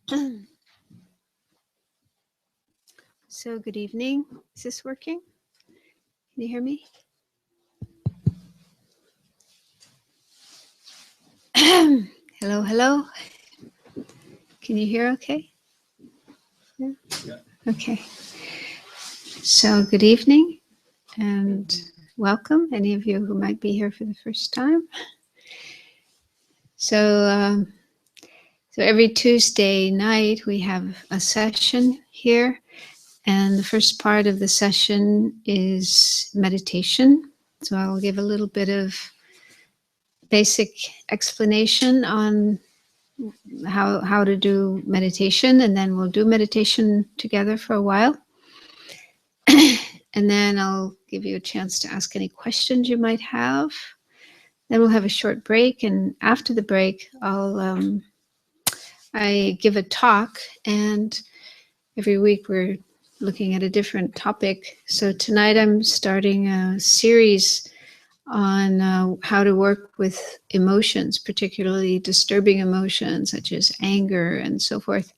So good evening. Is this working? Can you hear me? Hello, hello. Can you hear okay? Yeah? Okay. So good evening and welcome, any of you who might be here for the first time. So every Tuesday night we have a session here, and the first part of the session is meditation. So I'll give a little bit of basic explanation on how to do meditation, and then we'll do meditation together for a while. And then I'll give you a chance to ask any questions you might have. Then we'll have a short break, and after the break I give a talk, and every week we're looking at a different topic. So tonight I'm starting a series on how to work with emotions, particularly disturbing emotions such as anger and so forth.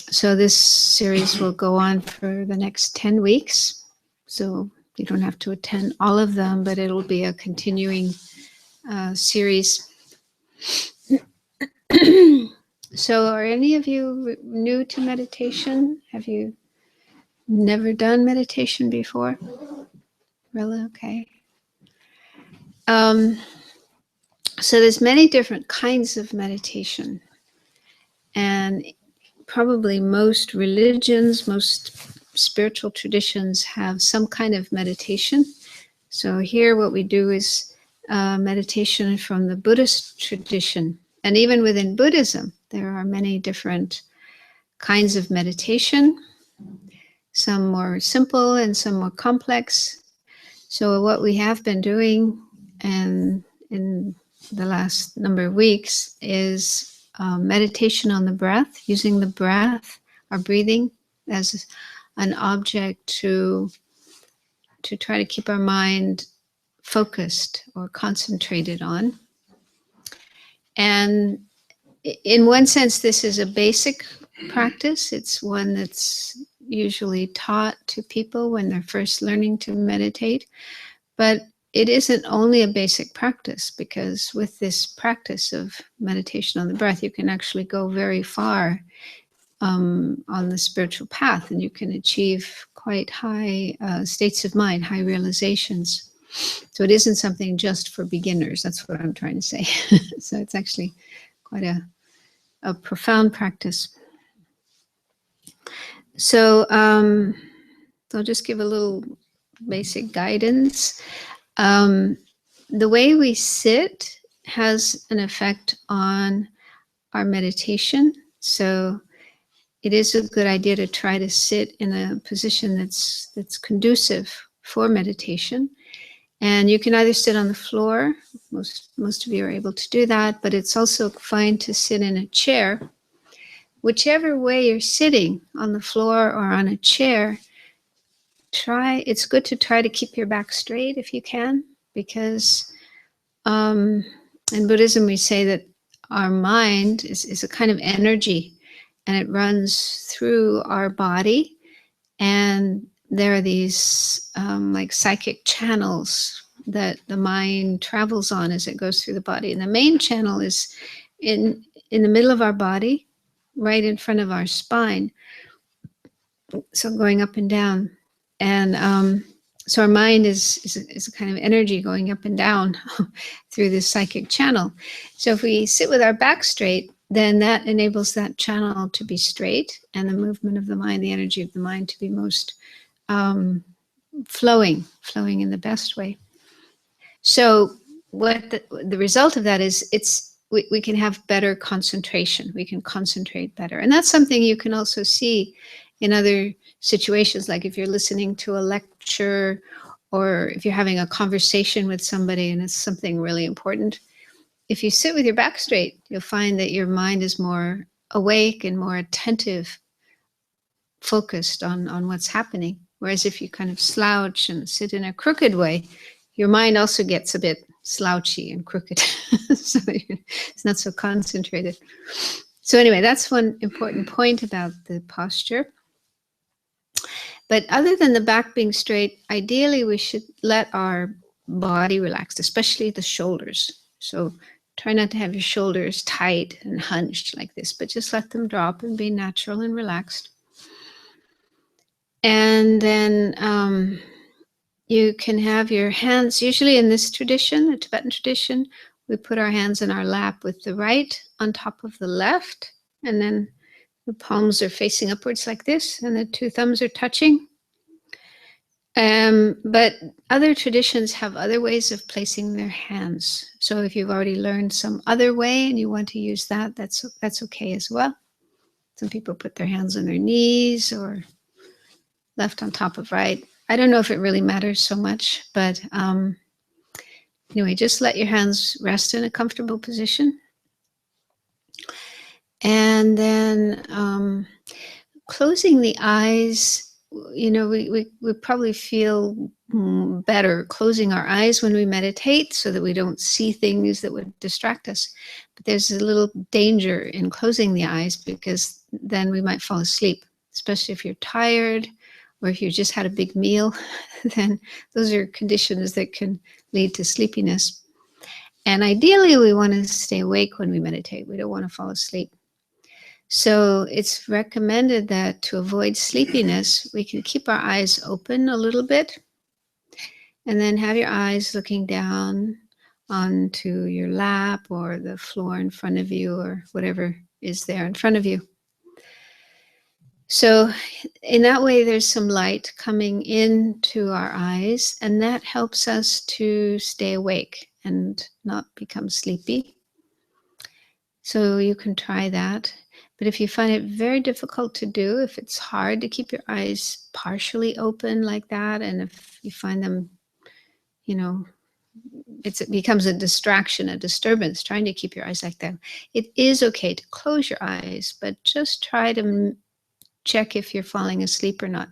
So this series will go on for the next 10 weeks. So you don't have to attend all of them, but it'll be a continuing series. So are any of you new to meditation? Have you never done meditation before? Really? Okay. So there's many different kinds of meditation, and probably most religions, most spiritual traditions have some kind of meditation. So here what we do is meditation from the Buddhist tradition. And even within Buddhism, there are many different kinds of meditation, some more simple and some more complex. So what we have been doing, and in the last number of weeks, is meditation on the breath, using the breath, our breathing, as an object to try to keep our mind focused or concentrated on. And in one sense, this is a basic practice. It's one that's usually taught to people when they're first learning to meditate. But it isn't only a basic practice, because with this practice of meditation on the breath, you can actually go very far on the spiritual path, and you can achieve quite high states of mind, high realizations. So it isn't something just for beginners. That's what I'm trying to say. So it's actually quite a profound practice. So I'll just give a little basic guidance. The way we sit has an effect on our meditation. So it is a good idea to try to sit in a position that's conducive for meditation. And you can either sit on the floor, most of you are able to do that, but it's also fine to sit in a chair. Whichever way you're sitting, on the floor or on a chair, it's good to try to keep your back straight if you can, because in Buddhism we say that our mind is a kind of energy, and it runs through our body, and there are these like psychic channels that the mind travels on as it goes through the body. And the main channel is in the middle of our body, right in front of our spine, so going up and down. And so our mind is a kind of energy going up and down through this psychic channel. So if we sit with our back straight, then that enables that channel to be straight, and the movement of the mind, the energy of the mind, to be most flowing in the best way. So what the result of that is, we can have better concentration. We can concentrate better. And that's something you can also see in other situations, like if you're listening to a lecture, or if you're having a conversation with somebody and it's something really important. If you sit with your back straight, you'll find that your mind is more awake and more attentive, focused on what's happening. Whereas if you kind of slouch and sit in a crooked way, your mind also gets a bit slouchy and crooked. So it's not so concentrated. So anyway, that's one important point about the posture. But other than the back being straight, ideally we should let our body relax, especially the shoulders. So try not to have your shoulders tight and hunched like this, but just let them drop and be natural and relaxed. And then you can have your hands, usually in this tradition, the Tibetan tradition, we put our hands in our lap with the right on top of the left, and then the palms are facing upwards like this, and the two thumbs are touching. But other traditions have other ways of placing their hands. So if you've already learned some other way and you want to use that, that's okay as well. Some people put their hands on their knees or left on top of right. I don't know if it really matters so much, but anyway, just let your hands rest in a comfortable position. And then closing the eyes, you know, we probably feel better closing our eyes when we meditate so that we don't see things that would distract us. But there's a little danger in closing the eyes because then we might fall asleep, especially if you're tired or if you just had a big meal, then those are conditions that can lead to sleepiness. And ideally, we want to stay awake when we meditate. We don't want to fall asleep. So it's recommended that to avoid sleepiness, we can keep our eyes open a little bit and then have your eyes looking down onto your lap or the floor in front of you or whatever is there in front of you. So in that way, there's some light coming into our eyes, and that helps us to stay awake and not become sleepy. So you can try that. But if you find it very difficult to do, if it's hard to keep your eyes partially open like that, and if you find them, you know, it becomes a distraction, a disturbance, trying to keep your eyes like that, it is okay to close your eyes, but just try to check if you're falling asleep or not.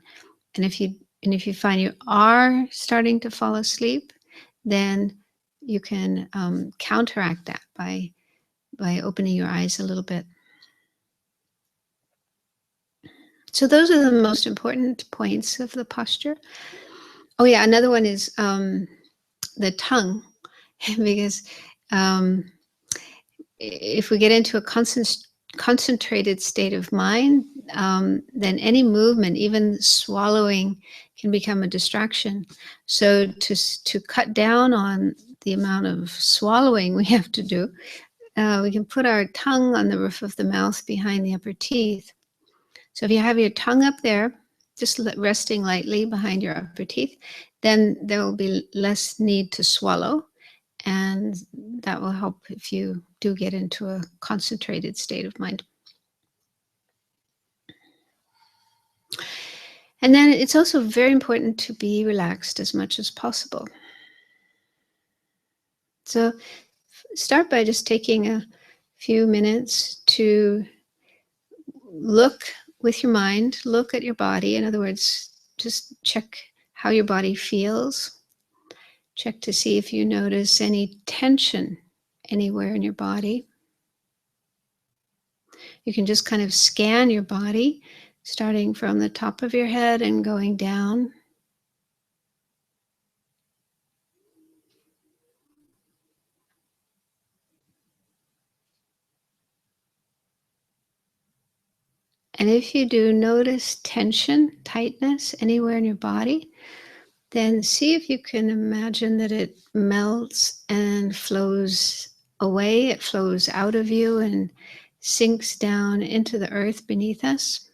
And if you find you are starting to fall asleep, then you can counteract that by opening your eyes a little bit. So those are the most important points of the posture. Oh yeah, another one is the tongue, because if we get into a concentrated state of mind, then any movement, even swallowing, can become a distraction. So to cut down on the amount of swallowing we have to do, we can put our tongue on the roof of the mouth behind the upper teeth. So if you have your tongue up there, just resting lightly behind your upper teeth, then there will be less need to swallow. And that will help if you do get into a concentrated state of mind. And then it's also very important to be relaxed as much as possible. So start by just taking a few minutes to look with your mind, look at your body. In other words, just check how your body feels. Check to see if you notice any tension anywhere in your body. You can just kind of scan your body, starting from the top of your head and going down. And if you do notice tension, tightness anywhere in your body, then see if you can imagine that it melts and flows away. It flows out of you and sinks down into the earth beneath us.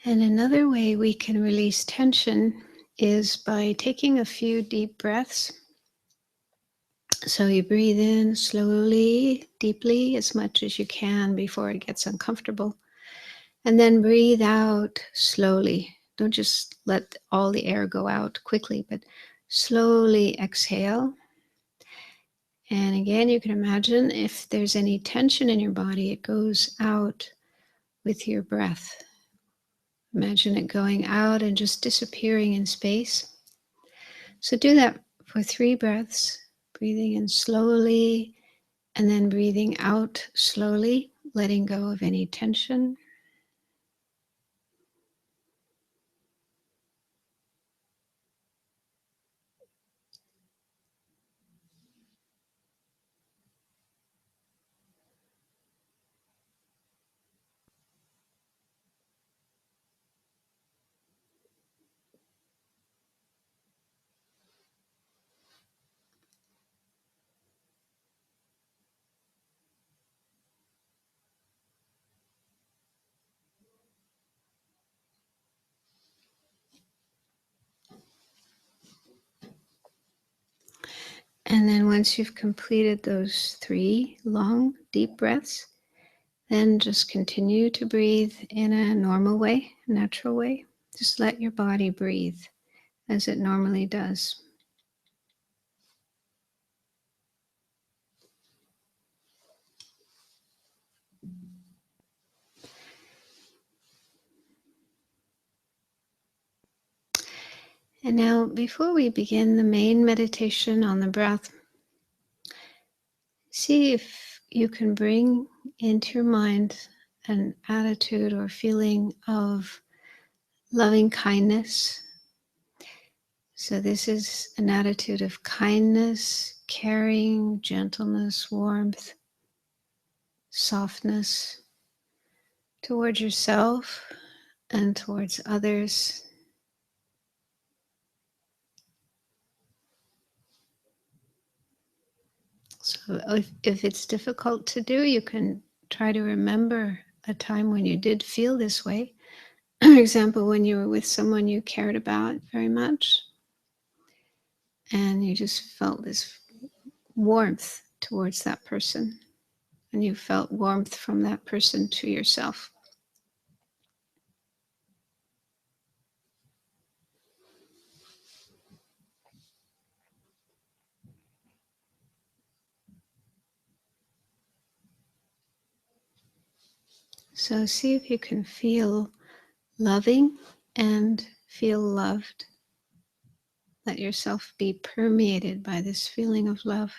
And another way we can release tension is by taking a few deep breaths. So you breathe in slowly, deeply, as much as you can before it gets uncomfortable. And then breathe out slowly. Don't just let all the air go out quickly, but slowly exhale. And again, you can imagine if there's any tension in your body, it goes out with your breath. Imagine it going out and just disappearing in space. So do that for 3 breaths, breathing in slowly and then breathing out slowly, letting go of any tension. And then once you've completed those 3 long, deep breaths, then just continue to breathe in a normal way, natural way. Just let your body breathe as it normally does. And now, before we begin the main meditation on the breath, see if you can bring into your mind an attitude or feeling of loving kindness. So this is an attitude of kindness, caring, gentleness, warmth, softness towards yourself and towards others. So if it's difficult to do, you can try to remember a time when you did feel this way. For example, when you were with someone you cared about very much and you just felt this warmth towards that person, and you felt warmth from that person to yourself. So see if you can feel loving and feel loved. Let yourself be permeated by this feeling of love.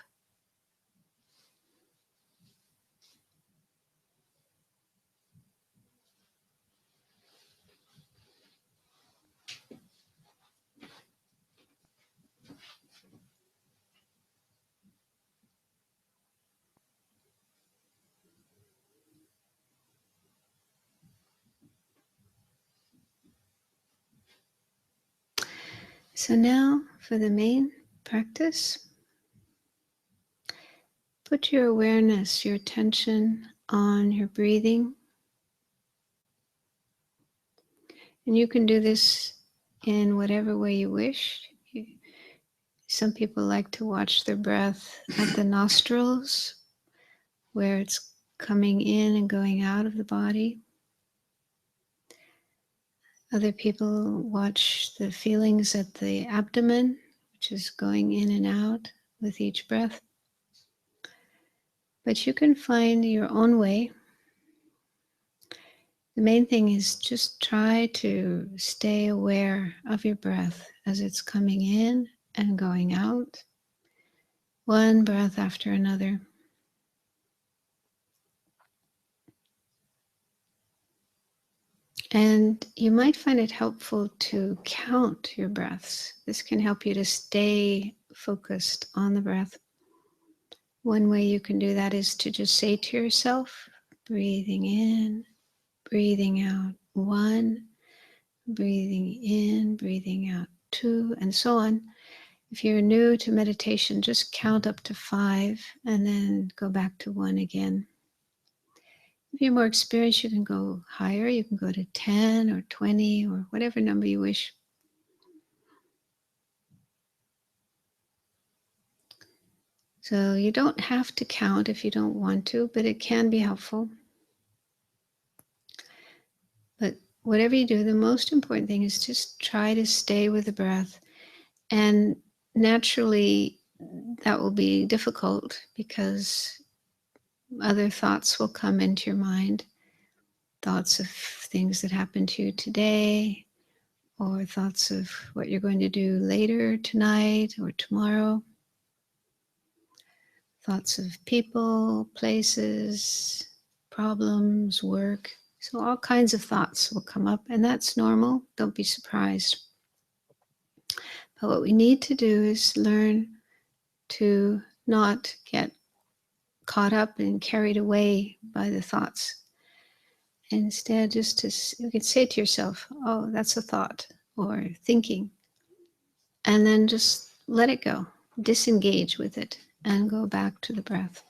So now for the main practice, put your awareness, your attention on your breathing. And you can do this in whatever way you wish. Some people like to watch their breath at the nostrils, where it's coming in and going out of the body. Other people watch the feelings at the abdomen, which is going in and out with each breath. But you can find your own way. The main thing is just try to stay aware of your breath as it's coming in and going out, one breath after another. And you might find it helpful to count your breaths. This can help you to stay focused on the breath. One way you can do that is to just say to yourself, breathing in, breathing out, 1, breathing in, breathing out, 2, and so on. If you're new to meditation, just count up to 5 and then go back to 1 again. If you're more experienced, you can go higher. You can go to 10 or 20 or whatever number you wish. So So you don't have to count if you don't want to, but it can be helpful. But whatever you do, the most important thing is just try to stay with the breath. And naturally, that will be difficult because other thoughts will come into your mind. Thoughts of things that happened to you today, or thoughts of what you're going to do later tonight or tomorrow. Thoughts of people, places, problems, work. So all kinds of thoughts will come up, and that's normal. Don't be surprised. But what we need to do is learn to not get caught up and carried away by the thoughts. Instead, just you can say to yourself, oh, that's a thought, or thinking, and then just let it go, disengage with it, and go back to the breath.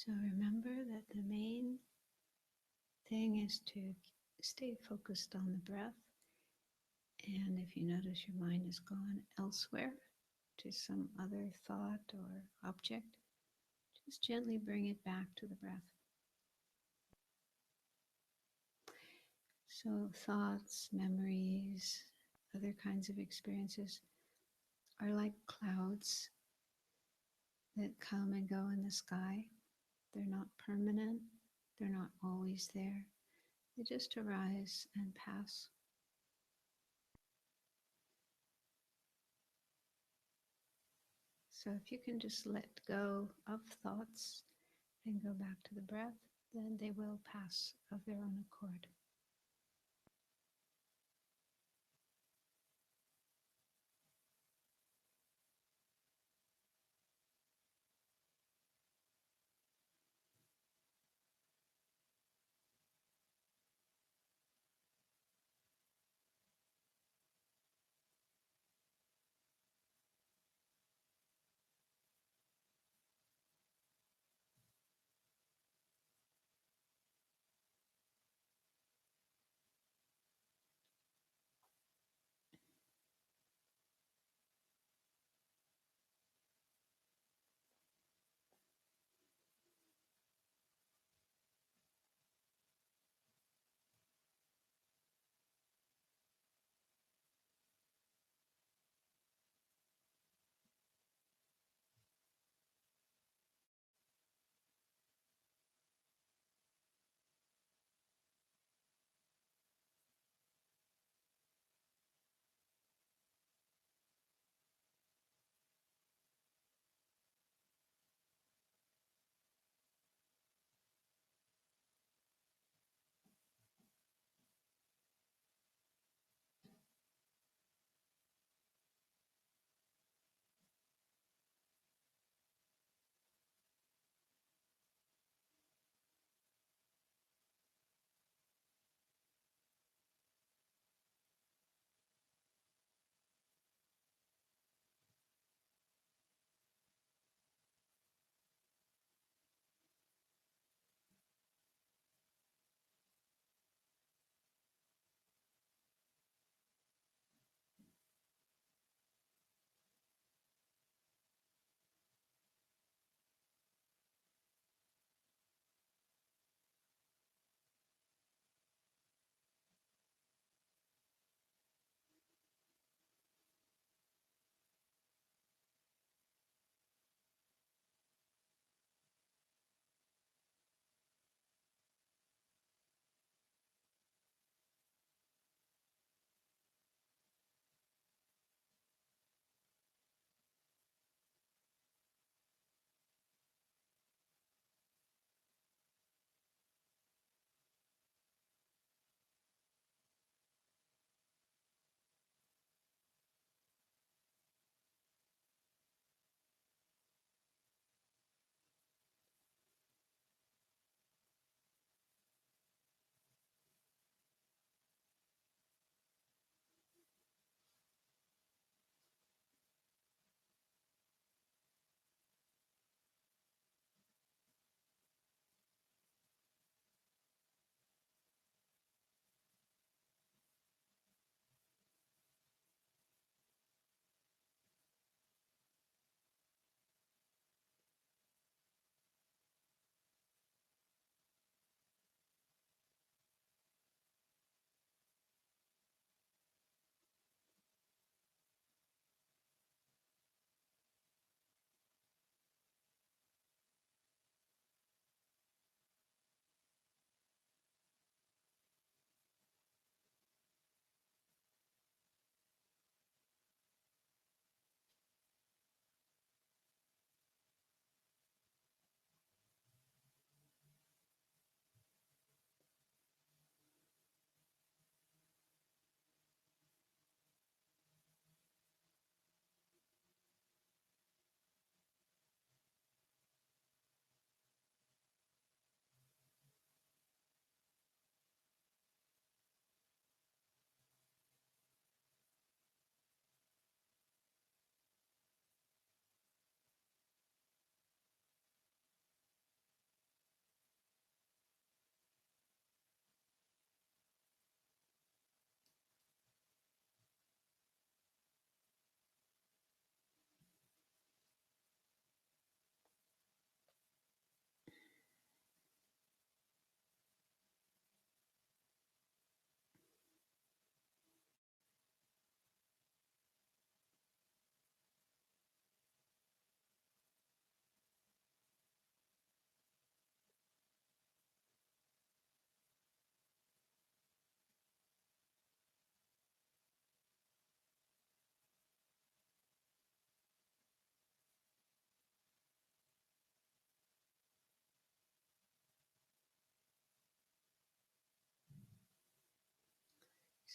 So remember that the main thing is to stay focused on the breath. And if you notice your mind has gone elsewhere to some other thought or object, just gently bring it back to the breath. So thoughts, memories, other kinds of experiences are like clouds that come and go in the sky. They're not permanent. They're not always there. They just arise and pass. So if you can just let go of thoughts and go back to the breath, then they will pass of their own accord.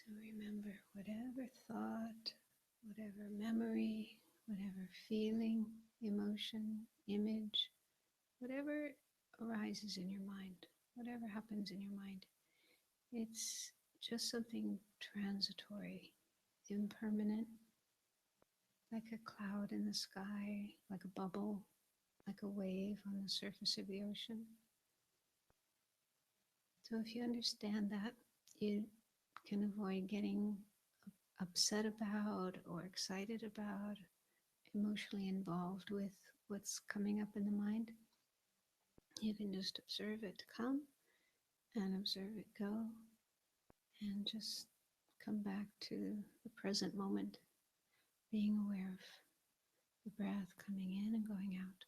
So remember whatever thought, whatever memory, whatever feeling, emotion, image, whatever arises in your mind, whatever happens in your mind, it's just something transitory, impermanent, like a cloud in the sky, like a bubble, like a wave on the surface of the ocean. So if you understand that, you can avoid getting upset about or excited about, emotionally involved with what's coming up in the mind. You can just observe it come and observe it go and just come back to the present moment, being aware of the breath coming in and going out.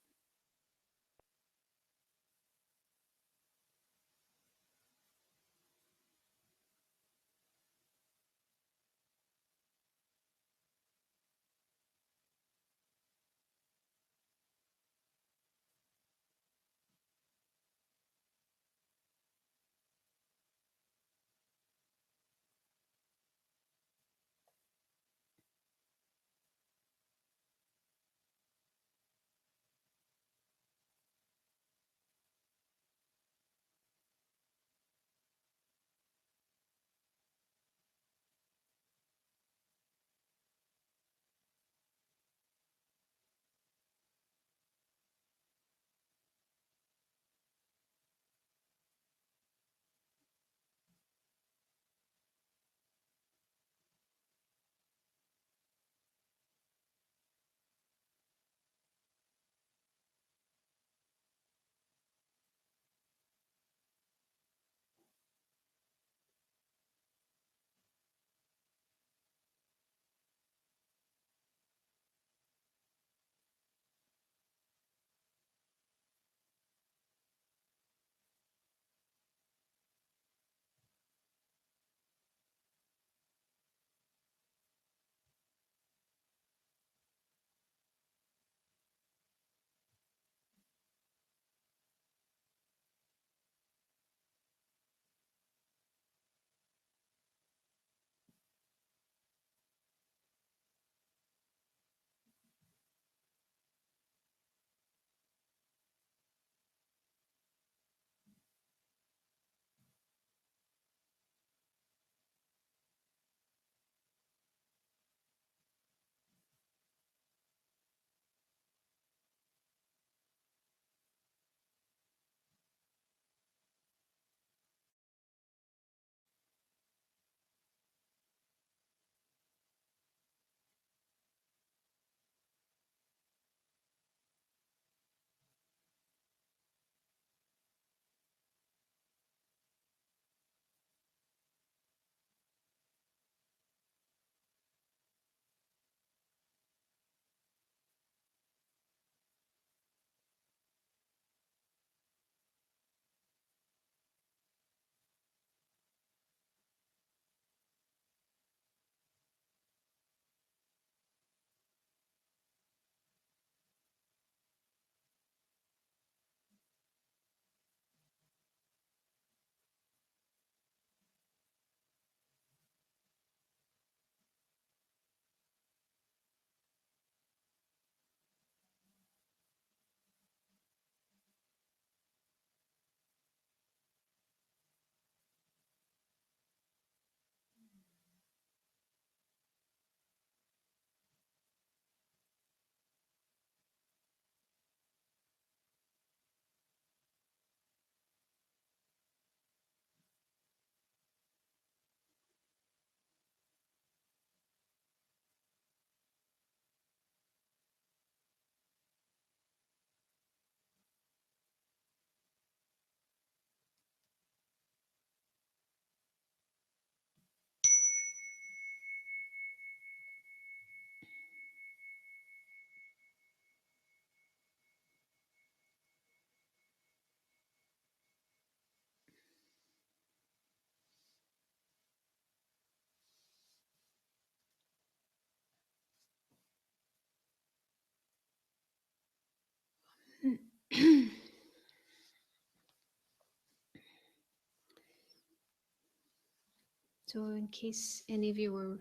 So, in case any of you were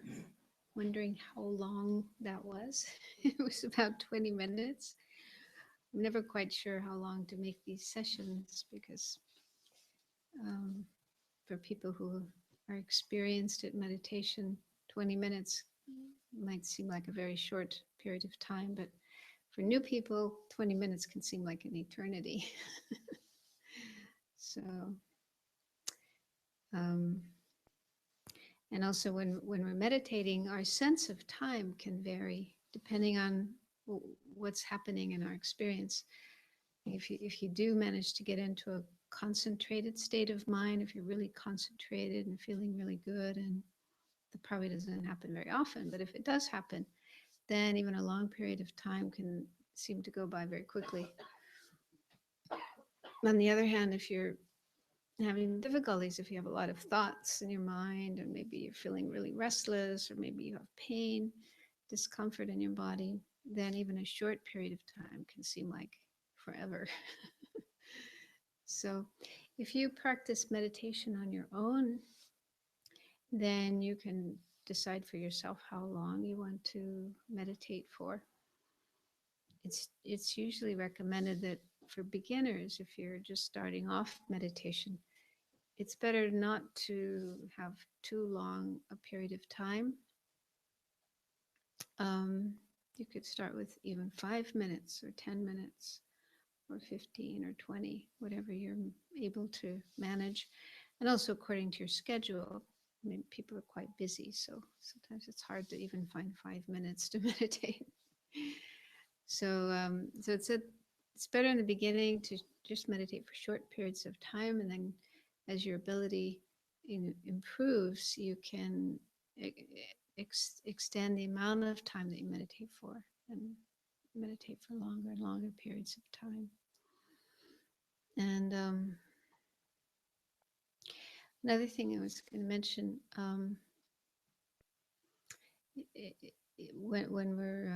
wondering how long that was, it was about 20 minutes. I'm never quite sure how long to make these sessions because for people who are experienced at meditation, 20 minutes might seem like a very short period of time, but for new people, 20 minutes can seem like an eternity. So, and also when we're meditating, our sense of time can vary depending on what's happening in our experience. If you do manage to get into a concentrated state of mind, if you're really concentrated and feeling really good, and that probably doesn't happen very often, but if it does happen, then even a long period of time can seem to go by very quickly. On the other hand, if you're having difficulties, if you have a lot of thoughts in your mind, or maybe you're feeling really restless, or maybe you have pain, discomfort in your body, then even a short period of time can seem like forever. So if you practice meditation on your own, then you can decide for yourself how long you want to meditate for. It's usually recommended that for beginners, if you're just starting off meditation, it's better not to have too long a period of time. You could start with even 5 minutes or 10 minutes or 15 or 20, whatever you're able to manage. And also according to your schedule. I mean, people are quite busy, so sometimes it's hard to even find 5 minutes to meditate. So it's better in the beginning to just meditate for short periods of time, and then as your ability improves, you can extend the amount of time that you meditate for, and meditate for longer and longer periods of time. And another thing I was going to mention, when we're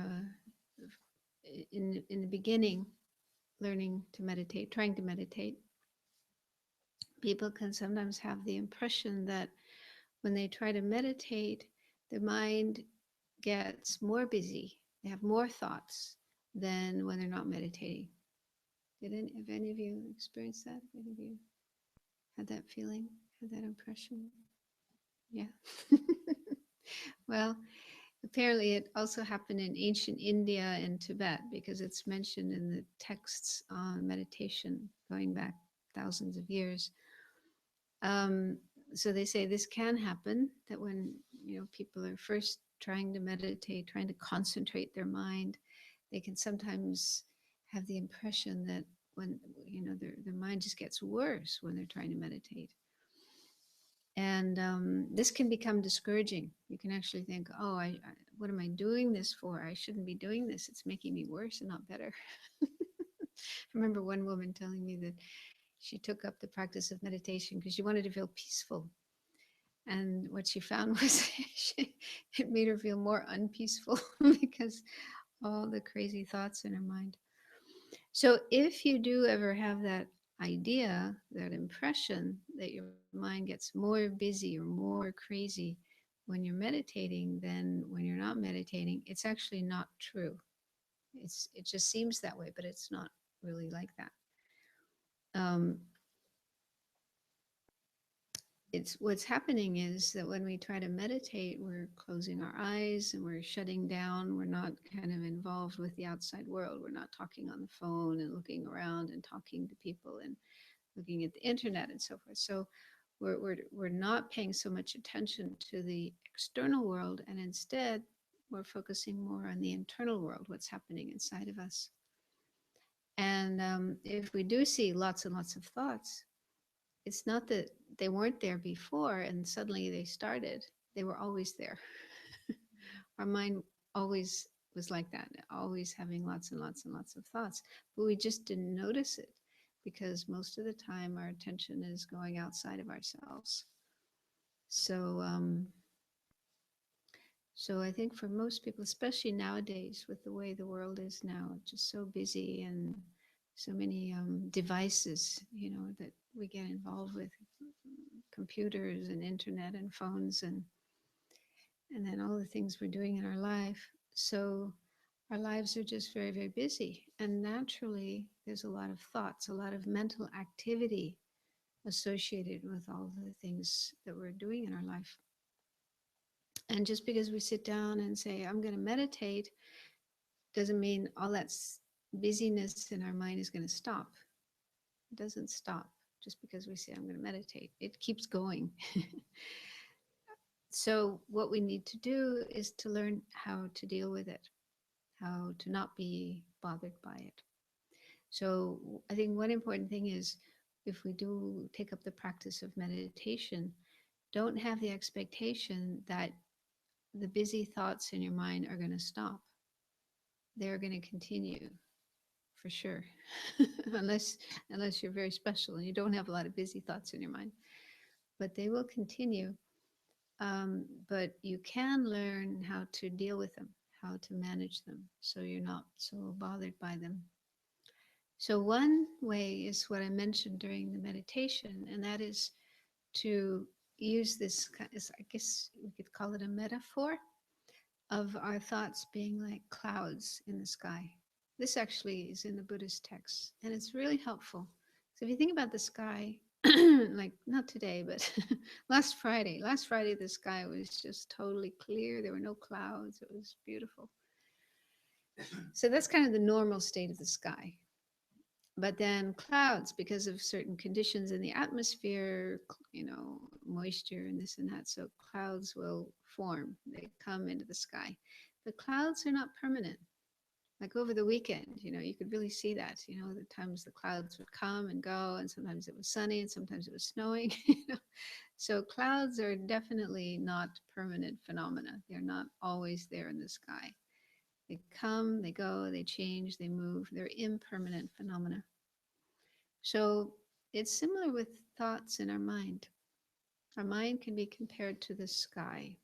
in the beginning, learning to meditate, trying to meditate, people can sometimes have the impression that when they try to meditate, their mind gets more busy. They have more thoughts than when they're not meditating. Have any of you experienced that? Have any of you had that feeling, had that impression? Yeah. Well, apparently it also happened in ancient India and Tibet, because it's mentioned in the texts on meditation going back thousands of years. So they say this can happen, that when people are first trying to meditate, trying to concentrate their mind, they can sometimes have the impression that when their mind just gets worse when they're trying to meditate. And this can become discouraging. You can actually think, oh, what am I doing this for? I shouldn't be doing this. It's making me worse and not better. I remember one woman telling me that she took up the practice of meditation because she wanted to feel peaceful. And what she found was it made her feel more unpeaceful because all the crazy thoughts in her mind. So if you do ever have that idea, that impression that your mind gets more busy or more crazy when you're meditating than when you're not meditating, it's actually not true. It just seems that way, but it's not really like that. It's what's happening is that when we try to meditate, we're closing our eyes and we're shutting down. We're not kind of involved with the outside world. We're not talking on the phone and looking around and talking to people and looking at the internet and so forth. So we're not paying so much attention to the external world, and instead we're focusing more on the internal world, what's happening inside of us. And if we do see lots and lots of thoughts, it's not that they weren't there before and suddenly they started. They were always there. Our mind always was like that, always having lots and lots and lots of thoughts, but we just didn't notice it because most of the time our attention is going outside of ourselves. So I think for most people, especially nowadays with the way the world is now, just so busy and so many devices, that we get involved with, computers and internet and phones and then all the things we're doing in our life. So our lives are just very, very busy. And naturally, there's a lot of thoughts, a lot of mental activity associated with all the things that we're doing in our life. And just because we sit down and say, I'm going to meditate, doesn't mean all that busyness in our mind is going to stop. It doesn't stop just because we say, I'm going to meditate. It keeps going. So, what we need to do is to learn how to deal with it, how to not be bothered by it. So, I think one important thing is if we do take up the practice of meditation, don't have the expectation that the busy thoughts in your mind are going to stop. They're going to continue for sure, unless you're very special and you don't have a lot of busy thoughts in your mind. But they will continue. But you can learn how to deal with them, how to manage them, so you're not so bothered by them. So one way is what I mentioned during the meditation, and that is to use this, I guess we could call it a metaphor, of our thoughts being like clouds in the sky. This actually is in the Buddhist texts, and it's really helpful. So if you think about the sky, like not today, but last Friday, the sky was just totally clear. There were no clouds. It was beautiful. So that's kind of the normal state of the sky. But then clouds, because of certain conditions in the atmosphere, moisture and this and that, so clouds will form. They come into the sky. But clouds are not permanent. Like over the weekend, you could really see that, the times the clouds would come and go, and sometimes it was sunny and sometimes it was snowing. So clouds are definitely not permanent phenomena. They're not always there in the sky. They come, they go, they change, they move. They're impermanent phenomena. So it's similar with thoughts in our mind. Our mind can be compared to the sky.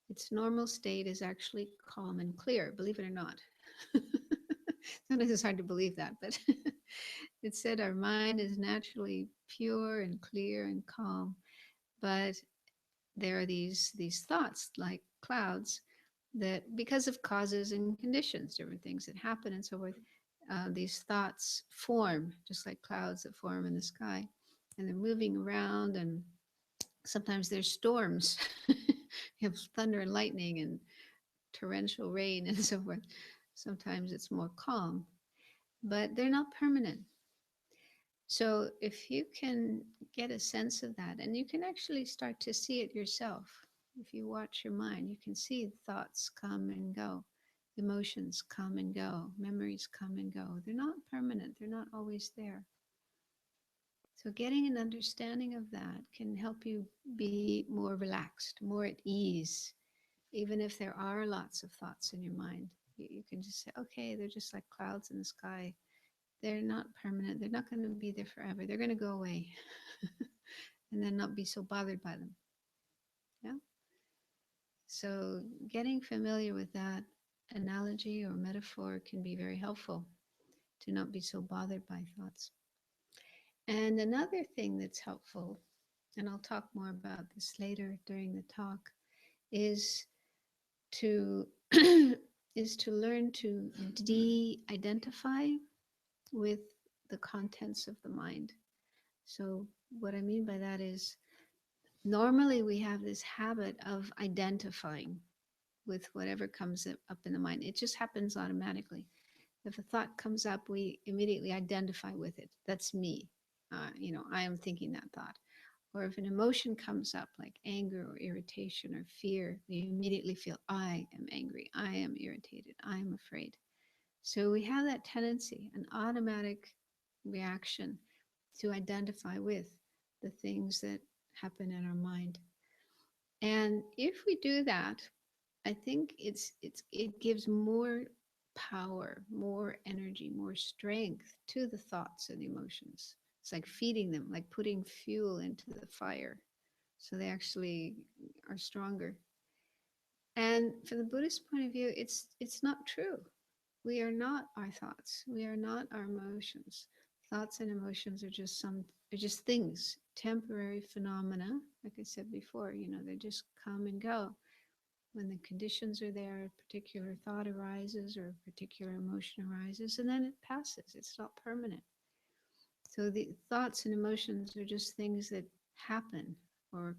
Its normal state is actually calm and clear, believe it or not. Sometimes it's hard to believe that, but it said our mind is naturally pure and clear and calm. But there are these thoughts like clouds that, because of causes and conditions, different things that happen and so forth, these thoughts form just like clouds that form in the sky, and they're moving around, and sometimes there's storms. You have thunder and lightning and torrential rain and so forth. Sometimes it's more calm, but they're not permanent. So if you can get a sense of that, and you can actually start to see it yourself, if you watch your mind, you can see thoughts come and go, emotions come and go, memories come and go. They're not permanent. They're not always there. So getting an understanding of that can help you be more relaxed, more at ease, even if there are lots of thoughts in your mind. You can just say, okay, they're just like clouds in the sky. They're not permanent. They're not going to be there forever. They're going to go away. And then not be so bothered by them. Yeah. So getting familiar with that analogy or metaphor can be very helpful to not be so bothered by thoughts. And another thing that's helpful, and I'll talk more about this later during the talk, is to learn to de-identify with the contents of the mind. So what I mean by that is, normally we have this habit of identifying with whatever comes up in the mind. It just happens automatically. If a thought comes up, we immediately identify with it. That's me. I am thinking that thought. Or if an emotion comes up like anger or irritation or fear, we immediately feel, I am angry, I am irritated, I am afraid. So we have that tendency, an automatic reaction to identify with the things that happen in our mind. And if we do that, I think it gives more power, more energy, more strength to the thoughts and emotions. It's like feeding them, like putting fuel into the fire, so they actually are stronger. And from the Buddhist point of view, it's not true. We are not our thoughts. We are not our emotions. Thoughts and emotions are just things temporary phenomena. Like I said before, they just come and go. When the conditions are there, a particular thought arises or a particular emotion arises, and then it passes. It's not permanent. So the thoughts and emotions are just things that happen or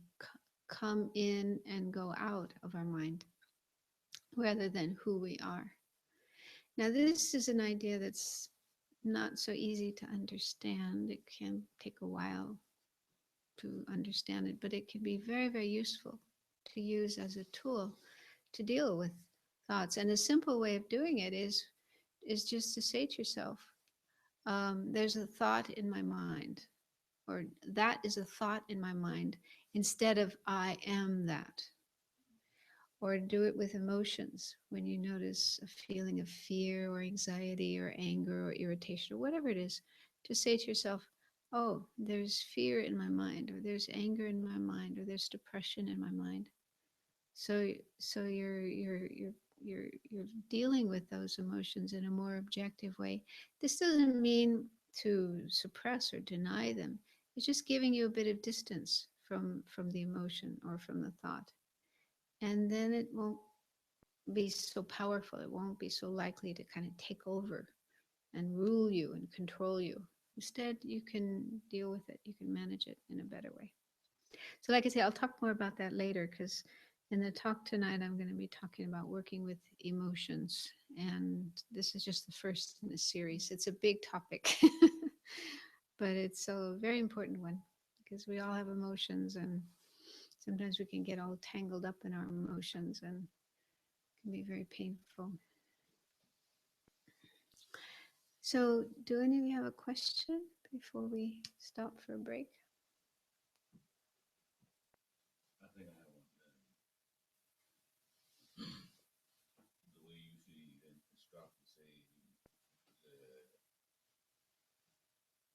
come in and go out of our mind rather than who we are. Now, this is an idea that's not so easy to understand. It can take a while to understand it, but it can be very, very useful to use as a tool to deal with thoughts. And a simple way of doing it is just to say to yourself, there's a thought in my mind, or that is a thought in my mind, instead of I am that. Or do it with emotions when you notice a feeling of fear or anxiety or anger or irritation or whatever it is. Just say to yourself, oh, there's fear in my mind, or there's anger in my mind, or there's depression in my mind. So you're dealing with those emotions in a more objective way. This doesn't mean to suppress or deny them. It's just giving you a bit of distance from the emotion or from the thought. And then it won't be so powerful. It won't be so likely to kind of take over and rule you and control you. Instead, you can deal with it. You can manage it in a better way. So like I say, I'll talk more about that later, because in the talk tonight, I'm going to be talking about working with emotions. And this is just the first in the series. It's a big topic, but it's a very important one, because we all have emotions, and sometimes we can get all tangled up in our emotions, and it can be very painful. So do any of you have a question before we stop for a break? I think I have one. The way you usually instruct and say,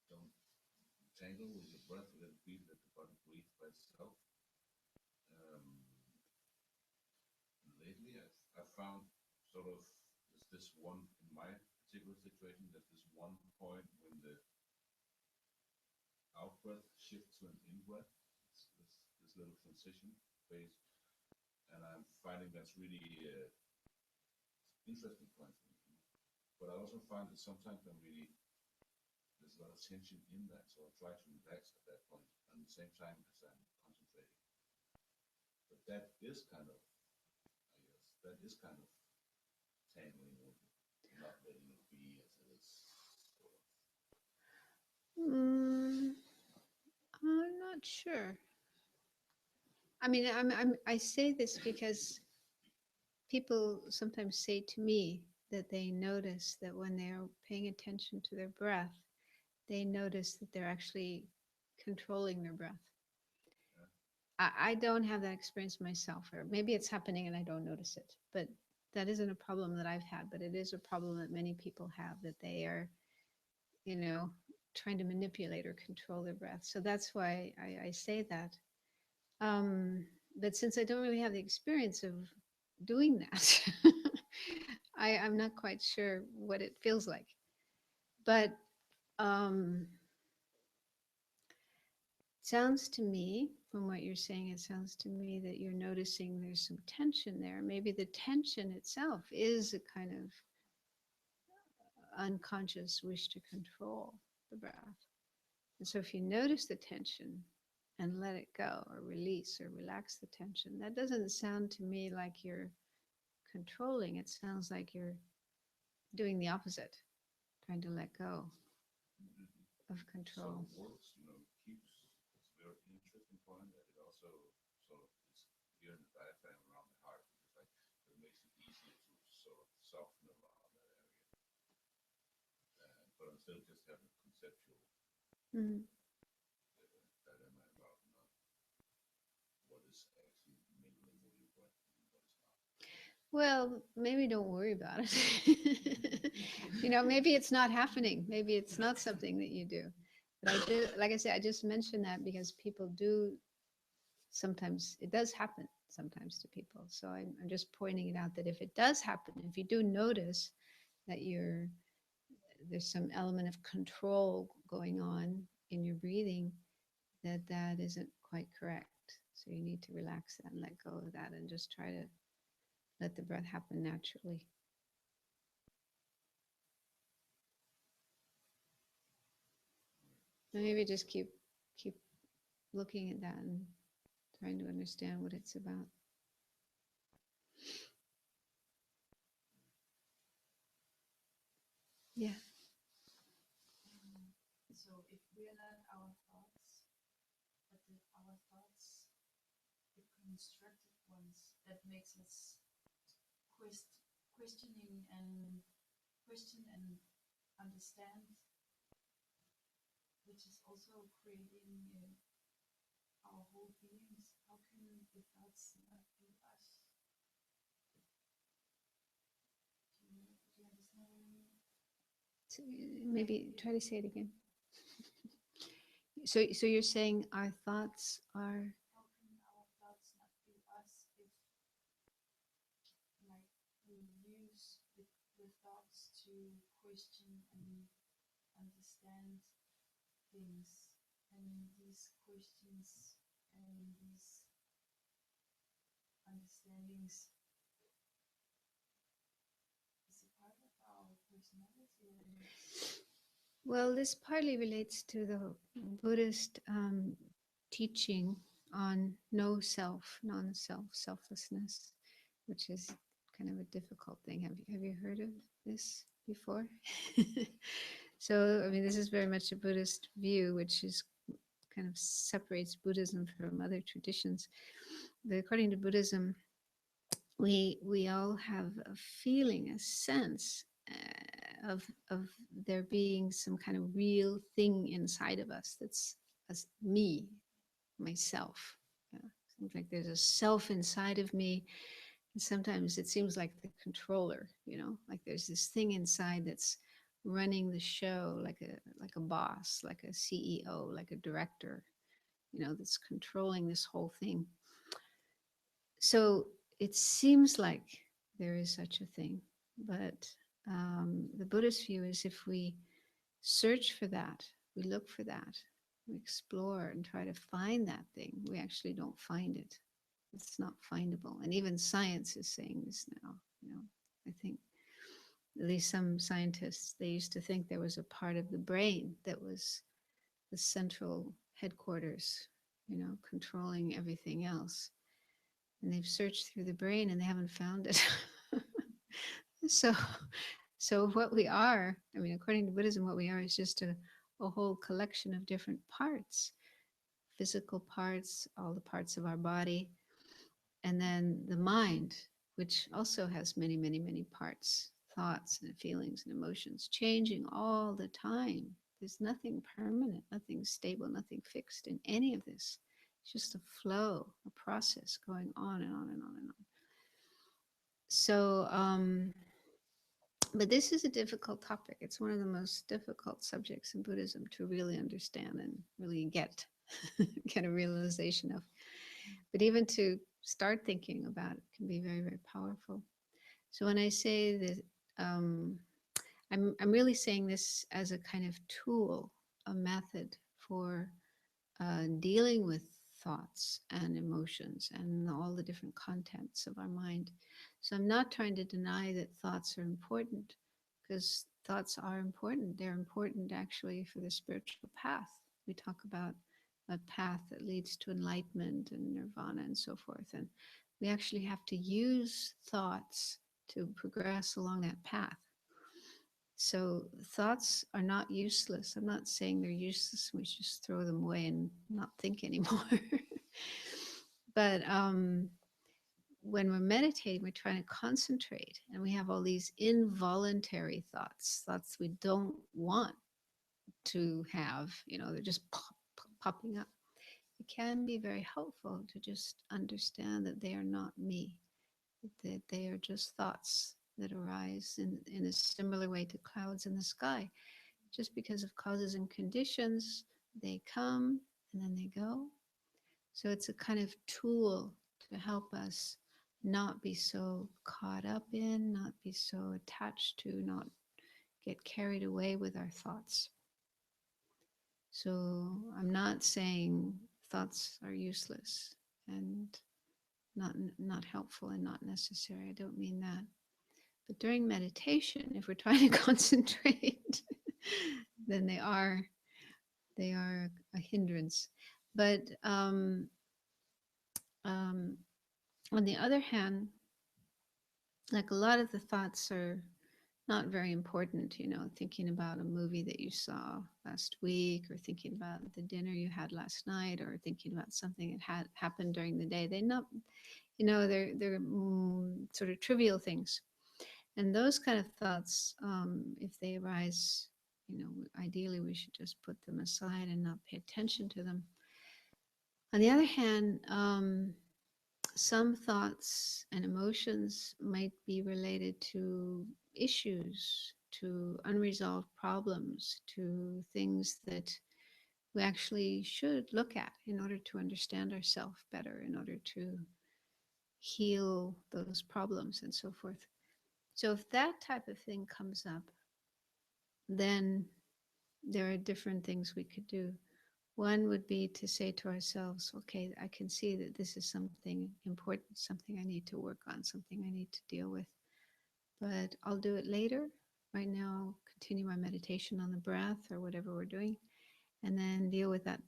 don't tangle with your breath, let it be, let the body breathe by itself. Lately, I've found sort of there's this one in my particular situation. There's this one point when the out breath shifts to an in breath. It's this little transition phase, and I'm finding that's really interesting point for me. But I also find that sometimes there's a lot of tension in that, so I try to relax at that point at the same time as I'm concentrating. But that is kind of, I guess, that is kind of tangling with it, not letting it be as it is. Sort of. I'm not sure. I mean, I say this because people sometimes say to me that they notice that when they're paying attention to their breath, they notice that they're actually controlling their breath. I don't have that experience myself, or maybe it's happening and I don't notice it, but that isn't a problem that I've had, but it is a problem that many people have, that they are, trying to manipulate or control their breath. So that's why I say that. But since I don't really have the experience of doing that, I'm not quite sure what it feels like. But um, sounds to me, from what you're saying, it sounds to me that you're noticing there's some tension there. Maybe the tension itself is a kind of unconscious wish to control the breath. And so if you notice the tension and let it go, or release or relax the tension, that doesn't sound to me like you're controlling. It sounds like you're doing the opposite, trying to let go of control. Sort of works, keeps, it's a very interesting point that it also sort of is here in the diaphragm around the heart, because it makes it easier to sort of soften around that area. But I'm still just having a conceptual dilemma about what is actually mingling with your breath and what is not. Well, maybe don't worry about it. Maybe it's not happening. Maybe it's not something that you do. But like I said, I just mentioned that because people do sometimes, it does happen sometimes to people. So I'm just pointing it out, that if it does happen, if you do notice that there's some element of control going on in your breathing, that that isn't quite correct. So you need to relax that and let go of that and just try to let the breath happen naturally. And maybe just keep looking at that and trying to understand what it's about. Yeah. So if we are not our thoughts, but our thoughts, the constructed ones, that makes us questioning and question and understand, which is also creating our whole beings. How can the thoughts not be us? Do you understand what I mean? So maybe try to say it again. So you're saying our thoughts are. How can our thoughts not be us if, like, we use the thoughts to question and understand things, and these questions and these understandings is a part of our personality, or Well, this partly relates to the Buddhist teaching on no self, non-self, selflessness, which is kind of a difficult thing. Have you heard of this before? So, I mean, this is very much a Buddhist view, which is kind of separates Buddhism from other traditions. But according to Buddhism, we all have a feeling, a sense of there being some kind of real thing inside of us that's as me, myself. Seems like there's a self inside of me, and sometimes it seems like the controller. Like there's this thing inside that's running the show, like a boss, like a CEO, like a director. That's controlling this whole thing. So it seems like there is such a thing, but the Buddhist view is if we search for that, we look for that, we explore and try to find that thing, we actually don't find it. It's not findable. And even science is saying this now. I think at least some scientists, they used to think there was a part of the brain that was the central headquarters, controlling everything else. And they've searched through the brain and they haven't found it. so so what we are, I mean, according to Buddhism, what we are is just a whole collection of different parts, physical parts, all the parts of our body, and then the mind, which also has many, many, many parts, thoughts and feelings and emotions, changing all the time. There's nothing permanent, nothing stable, nothing fixed in any of this. It's just a flow, a process going on and on and on and on. So, but this is a difficult topic. It's one of the most difficult subjects in Buddhism to really understand and really get a realization of. But even to start thinking about it can be very, very powerful. So when I say that, I'm really saying this as a kind of tool, a method for dealing with thoughts and emotions and all the different contents of our mind. So I'm not trying to deny that thoughts are important, because thoughts are important. They're important actually for the spiritual path. We talk about a path that leads to enlightenment and nirvana and so forth. And we actually have to use thoughts to progress along that path. So thoughts are not useless. I'm not saying they're useless. We just throw them away and not think anymore. But when we're meditating, we're trying to concentrate, and we have all these involuntary thoughts we don't want to have. They're just popping up. It can be very helpful to just understand that they are not me, that they are just thoughts that arise in a similar way to clouds in the sky. Just because of causes and conditions, they come and then they go. So it's a kind of tool to help us not be so caught up in, not be so attached to, not get carried away with our thoughts. So I'm not saying thoughts are useless and not helpful and not necessary. I don't mean that. But during meditation, if we're trying to concentrate, then they are a hindrance. But on the other hand, like a lot of the thoughts are not very important, you know, thinking about a movie that you saw last week, or thinking about the dinner you had last night, or thinking about something that had happened during the day. They not, you know, they're sort of trivial things. And those kind of thoughts, if they arise, you know, ideally we should just put them aside and not pay attention to them. On the other hand, some thoughts and emotions might be related to issues, to unresolved problems, to things that we actually should look at in order to understand ourselves better, in order to heal those problems and so forth. So if that type of thing comes up, then there are different things we could do. One would be to say to ourselves, okay, I can see that this is something important, something I need to work on, something I need to deal with, but I'll do it later. Right now, I'll continue my meditation on the breath or whatever we're doing, and then deal with that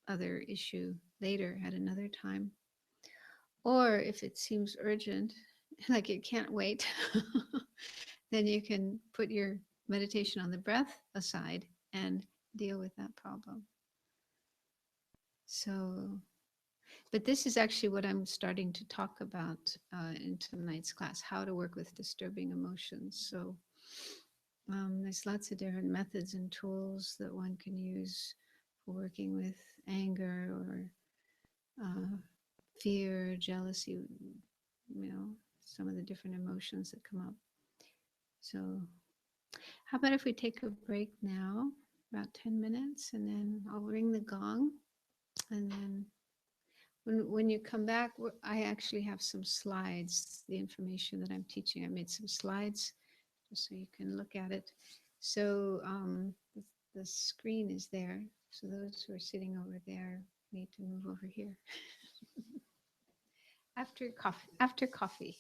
other issue later at another time. Or if it seems urgent, like it can't wait, then you can put your meditation on the breath aside and deal with that problem. So, but this is actually what I'm starting to talk about in tonight's class, how to work with disturbing emotions. So there's lots of different methods and tools that one can use for working with anger or fear, jealousy, you know, some of the different emotions that come up. So how about if we take a break now, about 10 minutes, and then I'll ring the gong, and then when you come back, I actually have some slides, the information that I'm teaching. I made some slides just so you can look at it. So the screen is there. So those who are sitting over there need to move over here. After coffee. After coffee.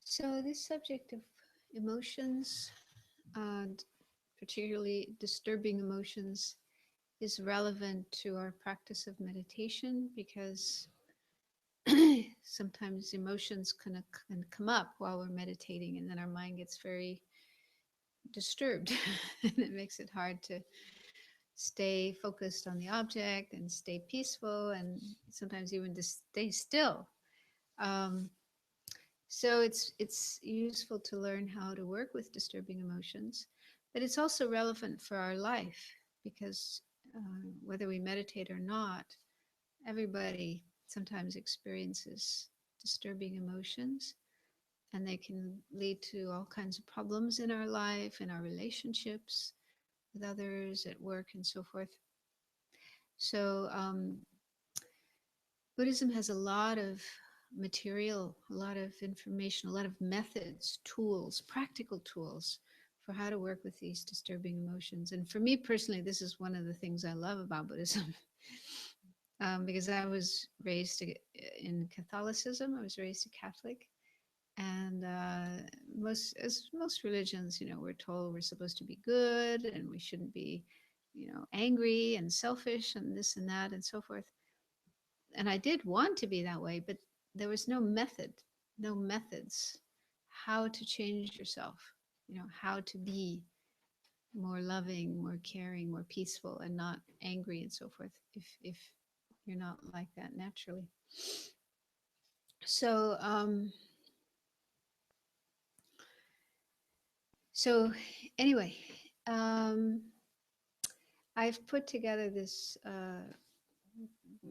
So, this subject of emotions, and particularly disturbing emotions, is relevant to our practice of meditation because sometimes emotions can come up while we're meditating, and then our mind gets very disturbed, and it makes it hard to stay focused on the object and stay peaceful, and sometimes even to stay still. Um, So it's useful to learn how to work with disturbing emotions, but it's also relevant for our life because whether we meditate or not, everybody sometimes experiences disturbing emotions, and they can lead to all kinds of problems in our life, in our relationships with others, at work, and so forth. So Buddhism has a lot of material, a lot of information, a lot of methods, tools, practical tools for how to work with these disturbing emotions. And for me personally, this is one of the things I love about Buddhism. Because I was raised in Catholicism, I was raised a Catholic, and as most religions, we're told we're supposed to be good and we shouldn't be, angry and selfish and this and that and so forth. And I did want to be that way, but there was no method, no methods how to change yourself, how to be more loving, more caring, more peaceful, and not angry and so forth if you're not like that naturally. So so anyway, um, I've put together this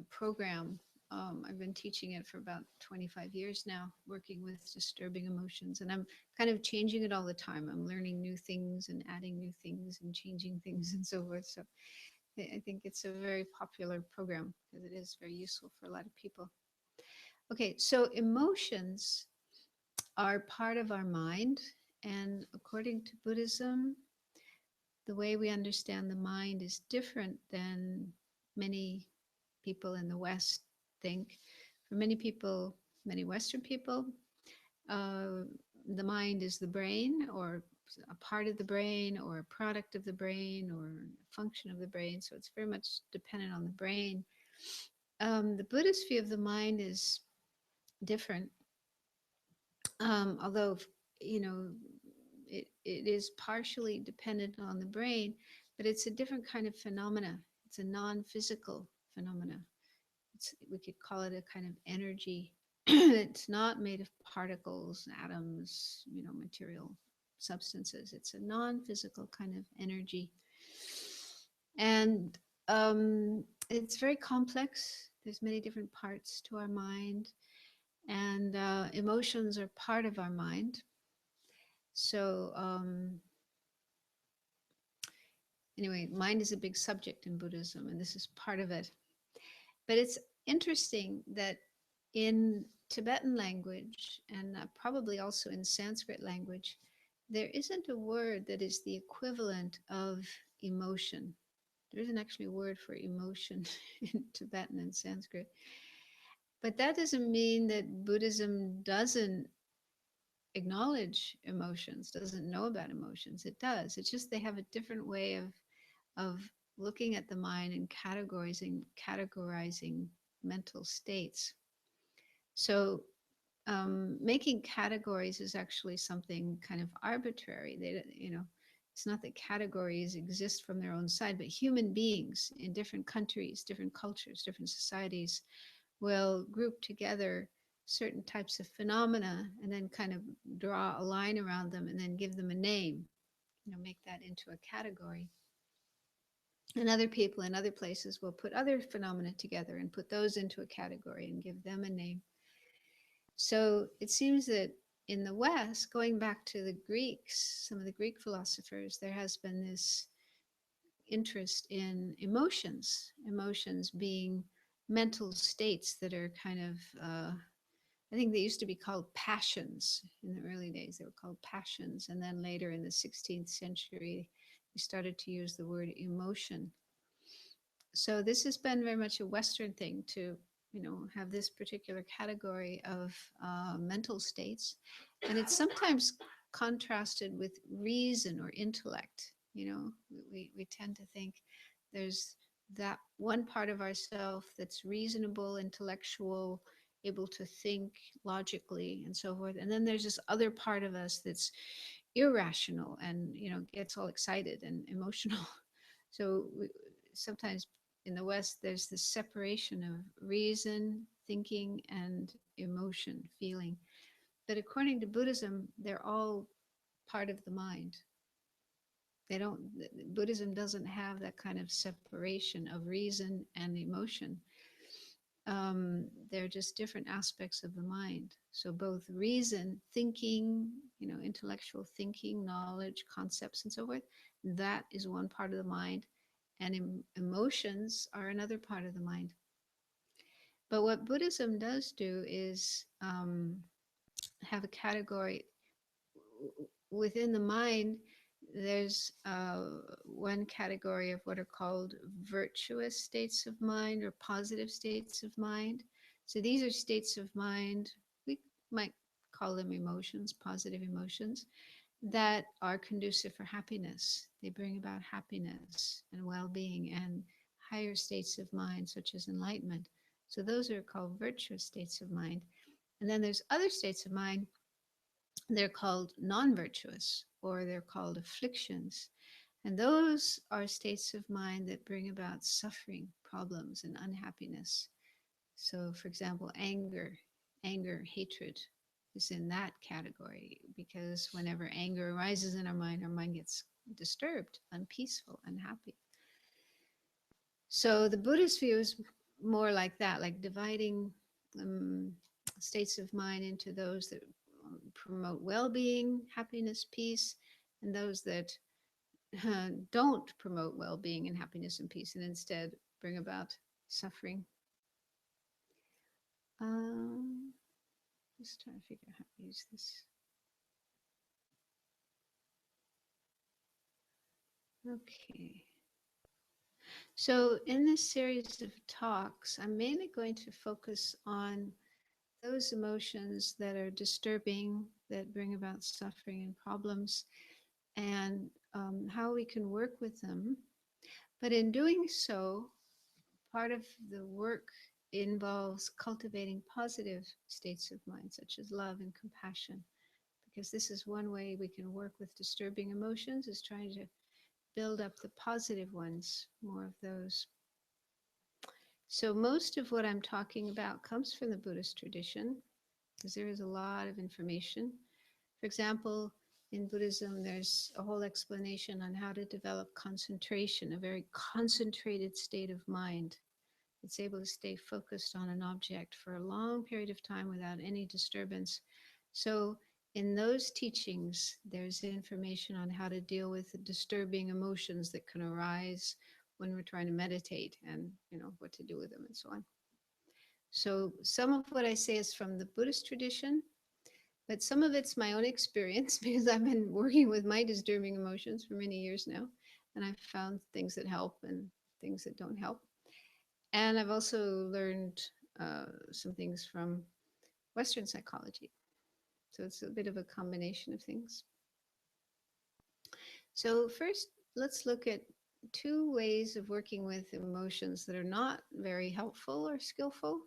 program. I've been teaching it for about 25 years now, working with disturbing emotions, and I'm kind of changing it all the time. I'm learning new things and adding new things and changing things and so forth. So I think it's a very popular program because it is very useful for a lot of people. Okay, so emotions are part of our mind, and according to Buddhism, the way we understand the mind is different than many people in the West think. For many people, many Western people, uh, the mind is the brain, or a part of the brain, or a product of the brain, or a function of the brain. So it's very much dependent on the brain. The Buddhist view of the mind is different, although you know it is partially dependent on the brain, but it's a different kind of phenomena. It's a non-physical phenomena. We could call it a kind of energy. It's not made of particles, atoms, material substances. It's a non-physical kind of energy, and it's very complex. There's many different parts to our mind, and emotions are part of our mind. So anyway, mind is a big subject in Buddhism, and this is part of it. But it's interesting that in Tibetan language, and probably also in Sanskrit language, there isn't a word that is the equivalent of emotion. There isn't actually a word for emotion in Tibetan and Sanskrit. But that doesn't mean that Buddhism doesn't acknowledge emotions, doesn't know about emotions. It does. It's just they have a different way of looking at the mind and categorizing mental states. So making categories is actually something kind of arbitrary. It's not that categories exist from their own side, but human beings in different countries, different cultures, different societies will group together certain types of phenomena and then kind of draw a line around them and then give them a name, make that into a category. And other people in other places will put other phenomena together and put those into a category and give them a name. So it seems that in the West, going back to the Greeks, some of the Greek philosophers, there has been this interest in emotions being mental states that are kind of, I think they used to be called passions in the early days. They were called passions. And then later in the 16th century, we started to use the word emotion. So this has been very much a Western thing to, have this particular category of mental states, and it's sometimes contrasted with reason or intellect. We tend to think there's that one part of ourself that's reasonable, intellectual, able to think logically and so forth, and then there's this other part of us that's irrational and gets all excited and emotional. So sometimes in the West, there's this separation of reason, thinking, and emotion, feeling. But according to Buddhism, they're all part of the mind. They don't, Buddhism doesn't have that kind of separation of reason and emotion. They're just different aspects of the mind. So both reason, thinking, intellectual thinking, knowledge, concepts, and so forth, that is one part of the mind, and emotions are another part of the mind. But what Buddhism does do is have a category within the mind. There's one category of what are called virtuous states of mind or positive states of mind. So these are states of mind, we might call them emotions, positive emotions, that are conducive for happiness. They bring about happiness and well-being and higher states of mind, such as enlightenment. So those are called virtuous states of mind. And then there's other states of mind. They're called non-virtuous, or they're called afflictions. And those are states of mind that bring about suffering, problems, and unhappiness. So, for example, anger, hatred is in that category, because whenever anger arises in our mind gets disturbed, unpeaceful, unhappy. So the Buddhist view is more like that, like dividing states of mind into those that promote well-being, happiness, peace, and those that don't promote well-being and happiness and peace, and instead bring about suffering. Just trying to figure out how to use this. Okay. So in this series of talks, I'm mainly going to focus on those emotions that are disturbing, that bring about suffering and problems, and how we can work with them. But in doing so, part of the work involves cultivating positive states of mind, such as love and compassion, because this is one way we can work with disturbing emotions, is trying to build up the positive ones, more of those. So most of what I'm talking about comes from the Buddhist tradition, because there is a lot of information. For example, in Buddhism, there's a whole explanation on how to develop concentration, a very concentrated state of mind. It's able to stay focused on an object for a long period of time without any disturbance. So in those teachings, there's information on how to deal with the disturbing emotions that can arise when we're trying to meditate, and what to do with them and so on. So some of what I say is from the Buddhist tradition, but some of it's my own experience, because I've been working with my disturbing emotions for many years now, and I've found things that help and things that don't help. And I've also learned some things from Western psychology. So it's a bit of a combination of things. So first, let's look at two ways of working with emotions that are not very helpful or skillful.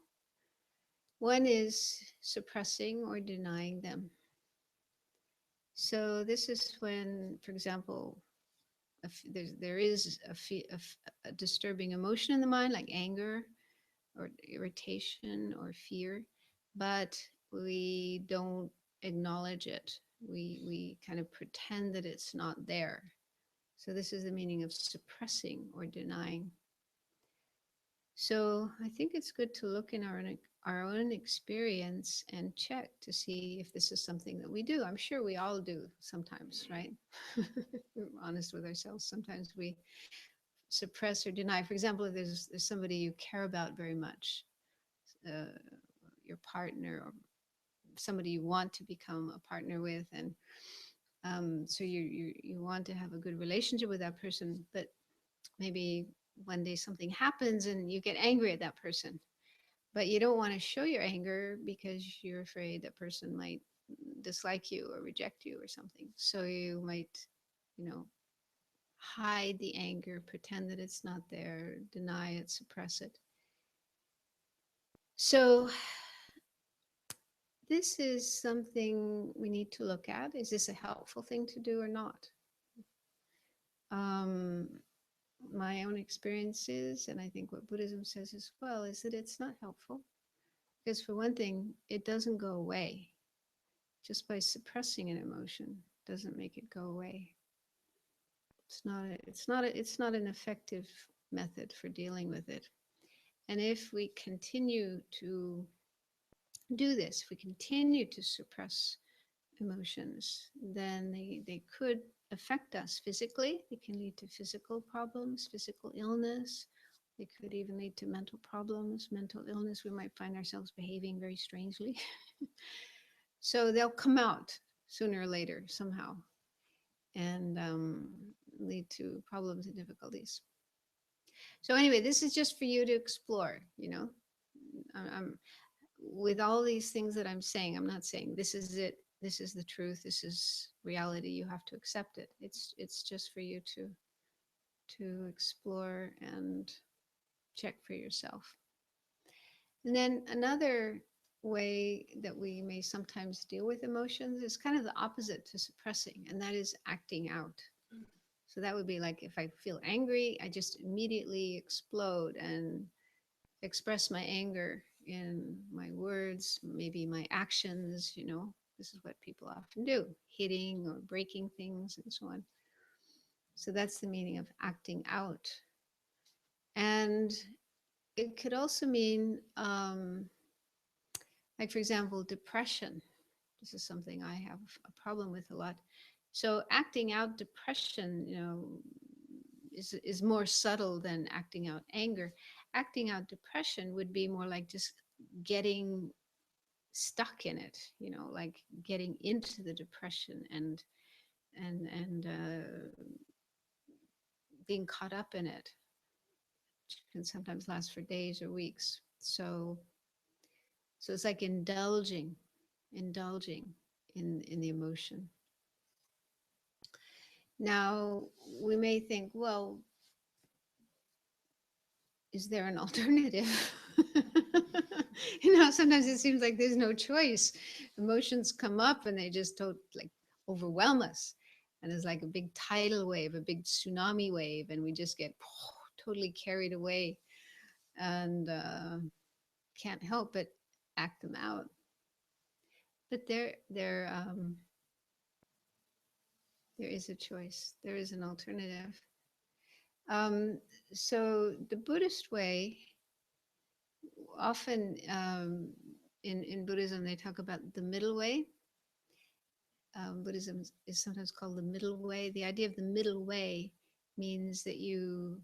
One is suppressing or denying them. So this is when, for example, there is a disturbing emotion in the mind, like anger or irritation or fear, but we don't acknowledge it. We kind of pretend that it's not there. So this is the meaning of suppressing or denying. So I think it's good to look in our own experience and check to see if this is something that we do. I'm sure we all do sometimes, right? We're honest with ourselves. Sometimes we suppress or deny. For example, if there's somebody you care about very much, your partner or somebody you want to become a partner with, and So you want to have a good relationship with that person, but maybe one day something happens and you get angry at that person, but you don't want to show your anger because you're afraid that person might dislike you or reject you or something. So you might, you know, hide the anger, pretend that it's not there, deny it, suppress it. So this is something we need to look at. Is this a helpful thing to do or not? Um, my own experiences, and I think what Buddhism says as well, is that it's not helpful. Because for one thing, it doesn't go away. Just by suppressing an emotion doesn't make it go away. It's not an effective method for dealing with it. And if we continue to do this, if we continue to suppress emotions, then they could affect us physically. They can lead to physical problems, physical illness. They could even lead to mental problems, mental illness. We might find ourselves behaving very strangely. So they'll come out sooner or later somehow and lead to problems and difficulties. So anyway, this is just for you to explore, you know. I'm with all these things that I'm saying, I'm not saying this is it, this is the truth, this is reality, you have to accept it. It's just for you to explore and check for yourself. And then another way that we may sometimes deal with emotions is kind of the opposite to suppressing, and that is acting out. So that would be like if I feel angry, I just immediately explode and express my anger in my words, maybe my actions, you know. This is what people often do, hitting or breaking things and so on. So that's the meaning of acting out. And it could also mean, like, for example, depression. This is something I have a problem with a lot. So acting out depression, you know, is more subtle than acting out anger. Acting out depression would be more like just getting stuck in it, you know, like getting into the depression and being caught up in it, which can sometimes last for days or weeks. So it's like indulging in the emotion. Now we may think, well, is there an alternative? You know, sometimes it seems like there's no choice. Emotions come up and they just don't like overwhelm us. And it's like a big tidal wave, a big tsunami wave, and we just get totally carried away and can't help but act them out. But there is a choice. There is an alternative. Um, so the Buddhist way, often in Buddhism, they talk about the middle way. Buddhism is sometimes called the middle way. The idea of the middle way means that you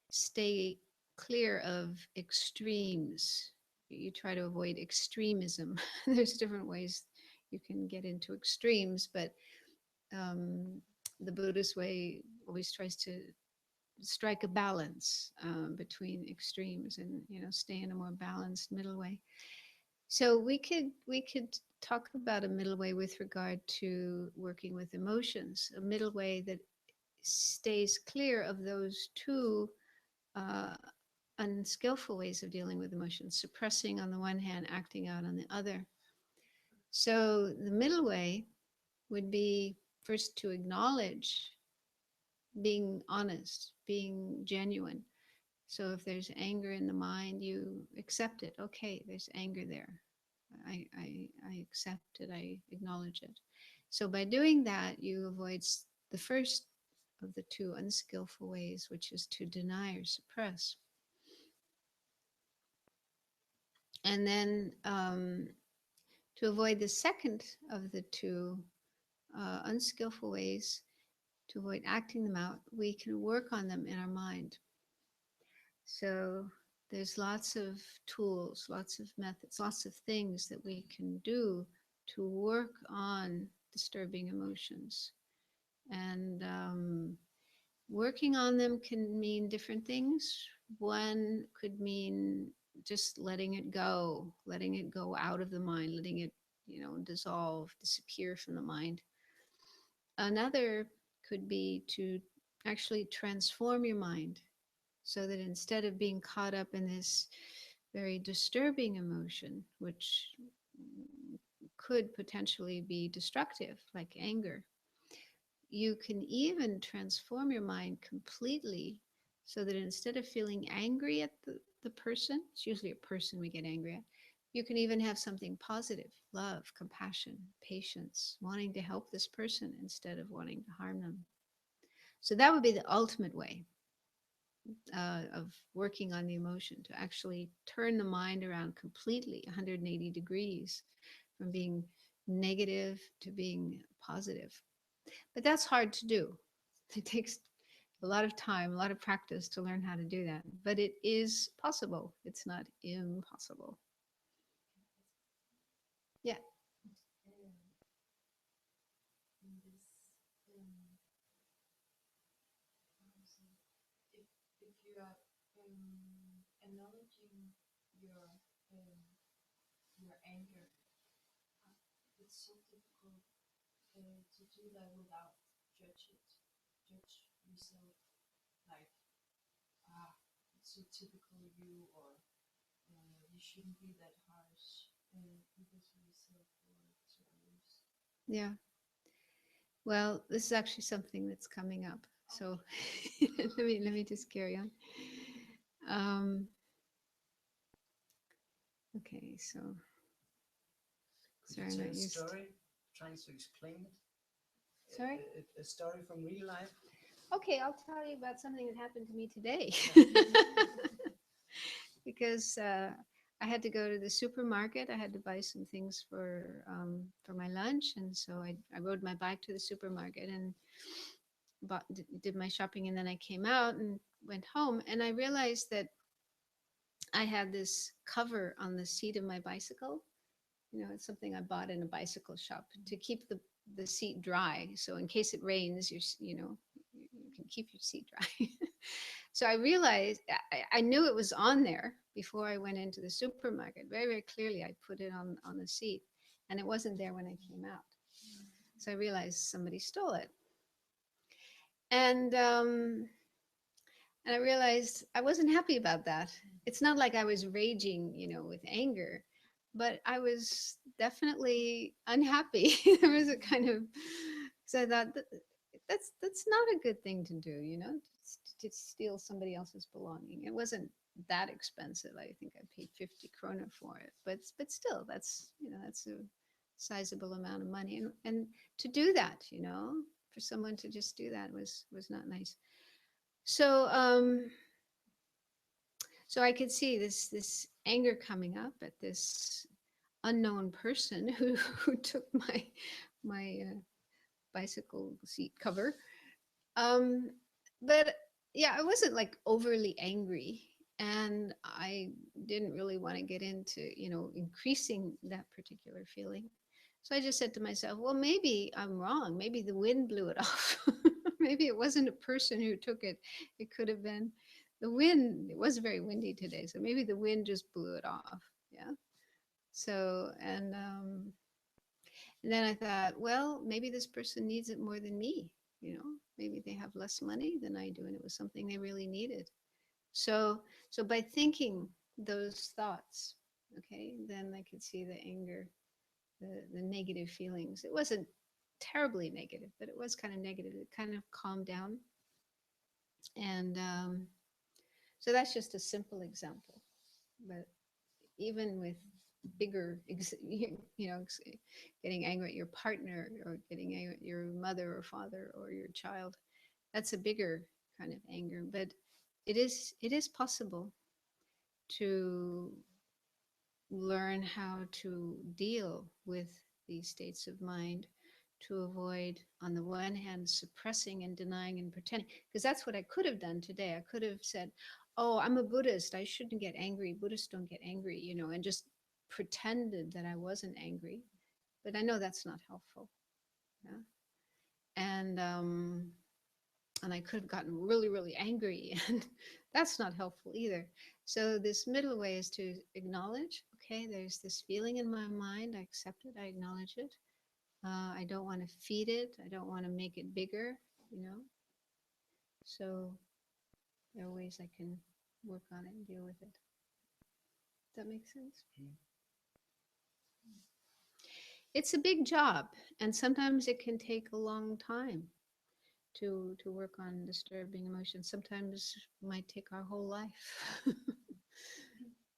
stay clear of extremes. You try to avoid extremism. There's different ways you can get into extremes, but the Buddhist way always tries to strike a balance between extremes and, you know, stay in a more balanced middle way. So we could talk about a middle way with regard to working with emotions, a middle way that stays clear of those two uh, unskillful ways of dealing with emotions, suppressing on the one hand, acting out on the other. So the middle way would be first to acknowledge being honest, being genuine. So if there's anger in the mind, you accept it. Okay, there's anger there. I accept it, I acknowledge it. So by doing that, you avoid the first of the two unskillful ways, which is to deny or suppress. And then to avoid the second of the two unskillful ways, to avoid acting them out, we can work on them in our mind. So there's lots of tools, lots of methods, lots of things that we can do to work on disturbing emotions. And working on them can mean different things. One could mean just letting it go out of the mind, letting it, dissolve, disappear from the mind. Another could be to actually transform your mind so that instead of being caught up in this very disturbing emotion, which could potentially be destructive, like anger, you can even transform your mind completely so that instead of feeling angry at the person, it's usually a person we get angry at, you can even have something positive: love, compassion, patience, wanting to help this person instead of wanting to harm them. So that would be the ultimate way of working on the emotion, to actually turn the mind around completely 180 degrees from being negative to being positive. But that's hard to do. It takes a lot of time, a lot of practice to learn how to do that. But it is possible. It's not impossible. Yeah. In this, how to say, if you are acknowledging your um, your anger, it's so difficult to do that without judge yourself, like, it's so typical you, or you shouldn't be that harsh, either to yourself or to others. Yeah. Well, this is actually something that's coming up. So let me just carry on. Um, okay, so Could sorry, you I'm tell not a used. story, trying to explain it? Sorry. A story from real life. Okay, I'll tell you about something that happened to me today. Because I had to go to the supermarket. I had to buy some things for my lunch, and so I rode my bike to the supermarket and did my shopping, and then I came out and went home, and I realized that I had this cover on the seat of my bicycle. It's something I bought in a bicycle shop to keep the seat dry. So in case it rains, you can keep your seat dry. So I realized, I knew it was on there before I went into the supermarket. Very, very clearly, I put it on the seat, and it wasn't there when I came out. So I realized somebody stole it. And I realized I wasn't happy about that. It's not like I was raging, with anger, but I was definitely unhappy. There was a kind of, so I thought that's not a good thing to do, to steal somebody else's belonging. It wasn't that expensive. I think I paid 50 krona for it, but still, that's a sizable amount of money, and to do that, for someone to just do that was not nice. So so I could see this anger coming up at this unknown person who took my bicycle seat cover. Um, but yeah, I wasn't like overly angry, and I didn't really want to get into increasing that particular feeling. So I just said to myself, well, maybe I'm wrong. Maybe the wind blew it off. Maybe it wasn't a person who took it. It could have been the wind. It was very windy today, so maybe the wind just blew it off. Yeah. So and then I thought, well, maybe this person needs it more than me. Maybe they have less money than I do, and it was something they really needed. So so by thinking those thoughts, okay, then I could see the anger, the negative feelings. It wasn't terribly negative, but it was kind of negative. It kind of calmed down. And so that's just a simple example. But even with bigger, getting angry at your partner, or getting angry at your mother or father or your child, that's a bigger kind of anger. But it is possible to learn how to deal with these states of mind, to avoid, on the one hand, suppressing and denying and pretending. Because that's what I could have done today. I could have said, oh, I'm a Buddhist, I shouldn't get angry, Buddhists don't get angry, and just pretended that I wasn't angry. But I know that's not helpful. Yeah. and and I could have gotten really, really angry, and that's not helpful either. So this middle way is to acknowledge, okay, there's this feeling in my mind. I accept it. I acknowledge it. I don't want to feed it. I don't want to make it bigger, you know. So there are ways I can work on it and deal with it. Does that make sense? Mm. It's a big job, and sometimes it can take a long time to work on disturbing emotions. Sometimes it might take our whole life. Yeah.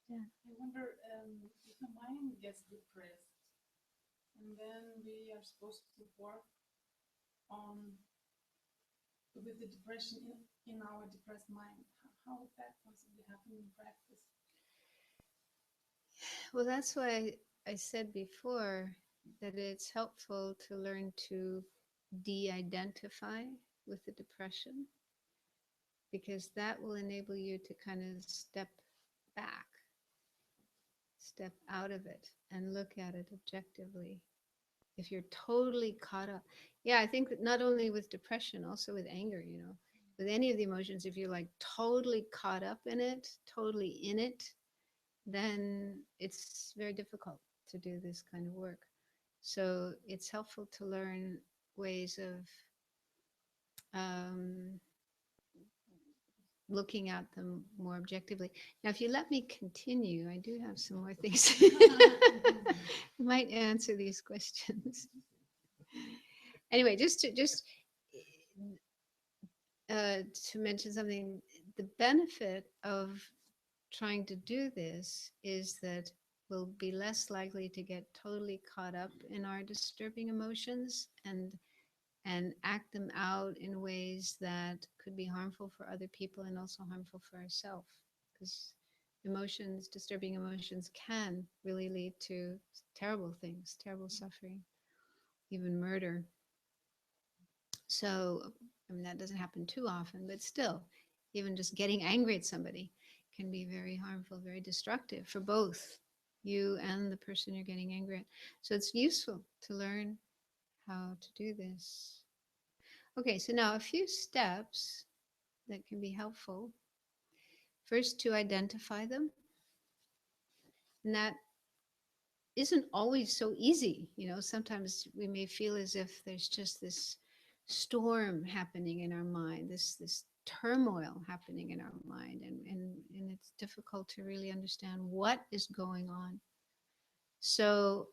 I wonder if the mind gets depressed, and then we are supposed to work on with the depression in our depressed mind. How would that possibly happen in practice? Well, that's why I said before that it's helpful to learn to de-identify with the depression, because that will enable you to kind of step back, step out of it, and look at it objectively. If you're totally caught up, yeah, I think that not only with depression, also with anger, you know, with any of the emotions, if you're like totally caught up in it, totally in it, then it's very difficult to do this kind of work. So it's helpful to learn ways of um, looking at them more objectively. Now, if you let me continue, I do have some more things. I might answer these questions. Anyway, to mention something, the benefit of trying to do this is that we'll be less likely to get totally caught up in our disturbing emotions and act them out in ways that could be harmful for other people and also harmful for ourselves, because emotions, disturbing emotions, can really lead to terrible things, terrible suffering, even murder. So, I mean, that doesn't happen too often, but still, even just getting angry at somebody can be very harmful, very destructive for both you and the person you're getting angry at. So it's useful to learn how to do this. Okay, so now a few steps that can be helpful. First, to identify them. And that isn't always so easy. You know, sometimes we may feel as if there's just this storm happening in our mind, this turmoil happening in our mind, and it's difficult to really understand what is going on. So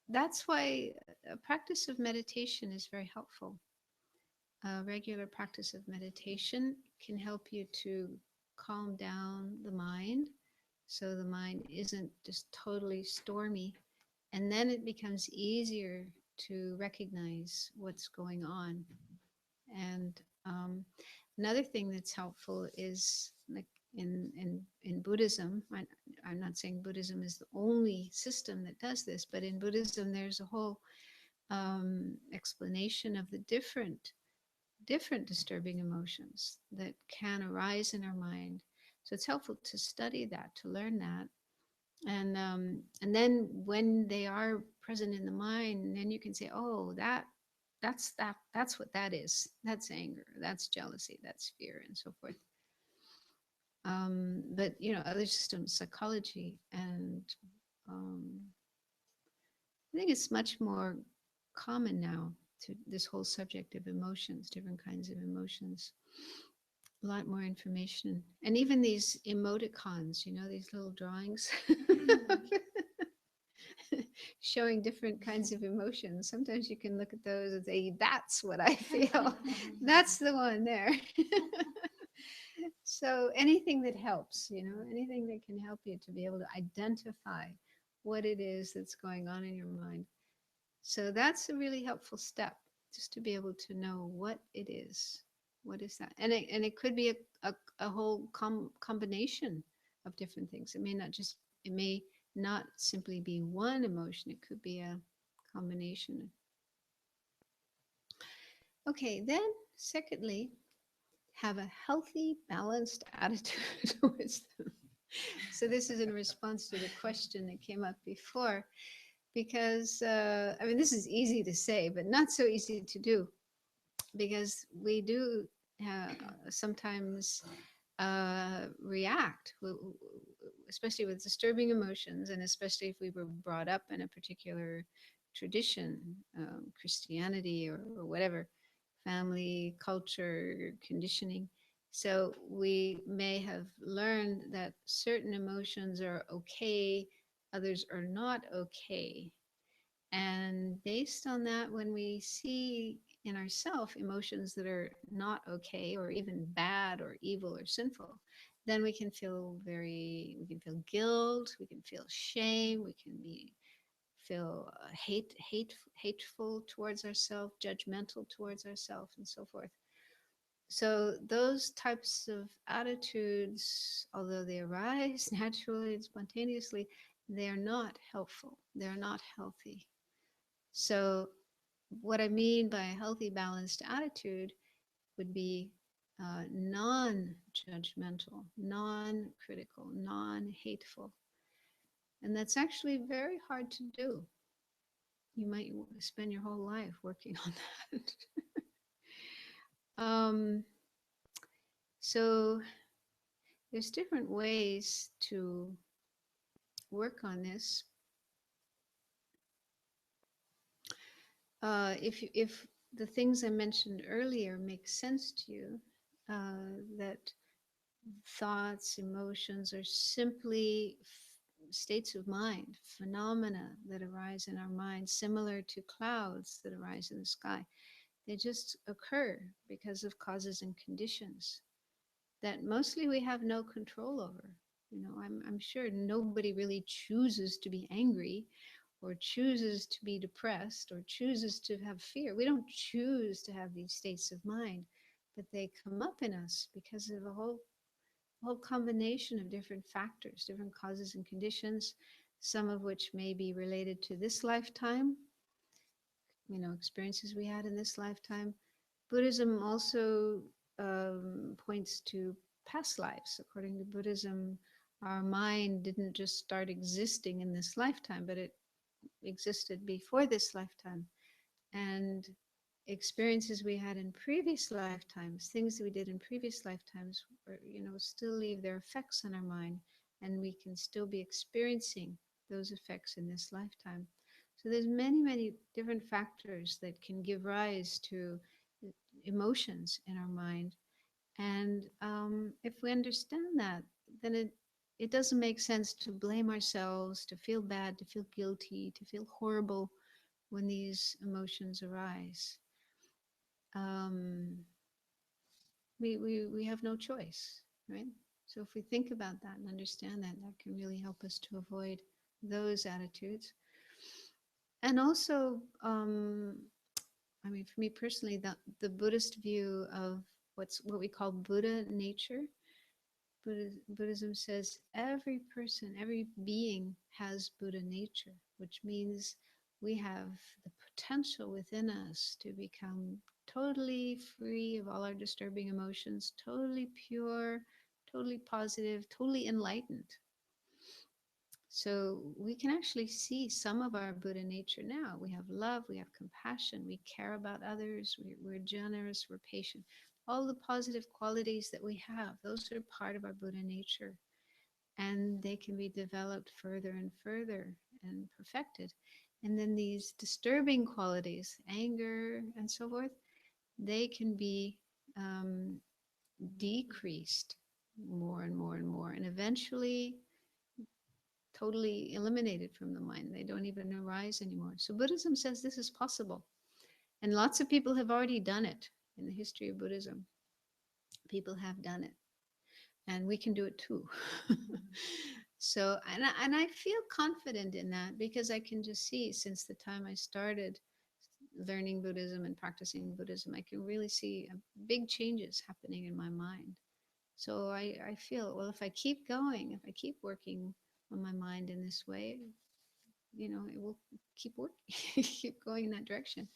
that's why a practice of meditation is very helpful. A regular practice of meditation can help you to calm down the mind so the mind isn't just totally stormy, and then it becomes easier to recognize what's going on. And another thing that's helpful is, like in Buddhism, I'm not saying Buddhism is the only system that does this, but in Buddhism there's a whole explanation of the different disturbing emotions that can arise in our mind. So it's helpful to study that, to learn that, and then when they are present in the mind, then you can say, oh, that's what that is. That's anger, that's jealousy, that's fear, and so forth. But you know, other systems, psychology, and I think it's much more common now to this whole subject of emotions, different kinds of emotions. A lot more information, and even these emoticons, you know, these little drawings showing different kinds of emotions. Sometimes you can look at those and say, that's what I feel. That's the one there. So anything that helps, you know, anything that can help you to be able to identify what it is that's going on in your mind. So that's a really helpful step, just to be able to know what it is. What is that? And it could be a whole combination of different things. It may not simply be one emotion. It could be a combination. Okay, then secondly, have a healthy, balanced attitude towards them. So this is in response to the question that came up before, because I mean, this is easy to say, but not so easy to do. because we do sometimes react, especially with disturbing emotions, and especially if we were brought up in a particular tradition, Christianity or whatever, family, culture, conditioning. So we may have learned that certain emotions are okay, others are not okay. And based on that, when we see in ourselves emotions that are not okay or even bad or evil or sinful, then we can feel guilt, we can feel shame, we can feel hateful towards ourselves, judgmental towards ourselves, and so forth. So those types of attitudes, although they arise naturally and spontaneously, they are not helpful. They're not healthy. So what I mean by a healthy, balanced attitude would be non judgmental, non critical, non hateful. And that's actually very hard to do. You might spend your whole life working on that. So there's different ways to work on this. If the things I mentioned earlier make sense to you, that thoughts, emotions are simply states of mind, phenomena that arise in our mind, similar to clouds that arise in the sky. They just occur because of causes and conditions that mostly we have no control over. I'm sure nobody really chooses to be angry or chooses to be depressed or chooses to have fear. We don't choose to have these states of mind, but they come up in us because of a whole combination of different factors, different causes and conditions, some of which may be related to this lifetime, experiences we had in this lifetime. Buddhism also points to past lives. According to Buddhism, our mind didn't just start existing in this lifetime, but it existed before this lifetime. And experiences we had in previous lifetimes, things that we did in previous lifetimes, still leave their effects on our mind, and we can still be experiencing those effects in this lifetime. So there's many, many different factors that can give rise to emotions in our mind. And if we understand that, then it doesn't make sense to blame ourselves, to feel bad, to feel guilty, to feel horrible when these emotions arise. Um, we have no choice, right? So if we think about that and understand that, that can really help us to avoid those attitudes. And also, for me personally, the Buddhist view of what we call Buddha nature. Buddhism says every person, every being has Buddha nature, which means we have the potential within us to become totally free of all our disturbing emotions, totally pure, totally positive, totally enlightened. So we can actually see some of our Buddha nature now. We have love, we have compassion, we care about others, we're generous, we're patient. All the positive qualities that we have, those are part of our Buddha nature. And they can be developed further and further and perfected. And then these disturbing qualities, anger and so forth, they can be decreased more and more and more. And eventually totally eliminated from the mind. They don't even arise anymore. So Buddhism says this is possible. And lots of people have already done it in the history of Buddhism. People have done it. And we can do it too. So, and I feel confident in that because I can just see since the time I started learning Buddhism and practicing Buddhism, I can really see big changes happening in my mind. So I feel, well, if I keep going, if I keep working on my mind in this way, it will keep working, keep going in that direction.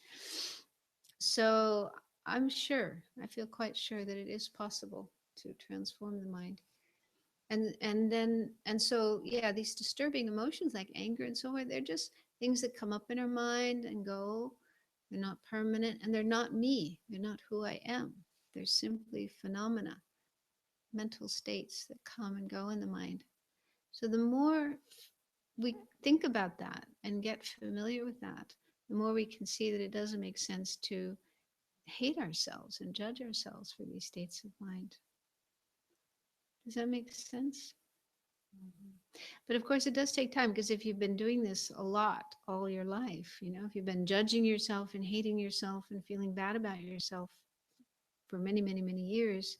So I'm sure, I feel quite sure that it is possible to transform the mind. And so yeah, these disturbing emotions like anger and so on, they're just things that come up in our mind and go. They're not permanent, and they're not me. They're not who I am. They're simply phenomena, mental states that come and go in the mind. So the more we think about that and get familiar with that, the more we can see that it doesn't make sense to hate ourselves and judge ourselves for these states of mind. Does that make sense? But of course, it does take time, because if you've been doing this a lot all your life, if you've been judging yourself and hating yourself and feeling bad about yourself for many, many, many years,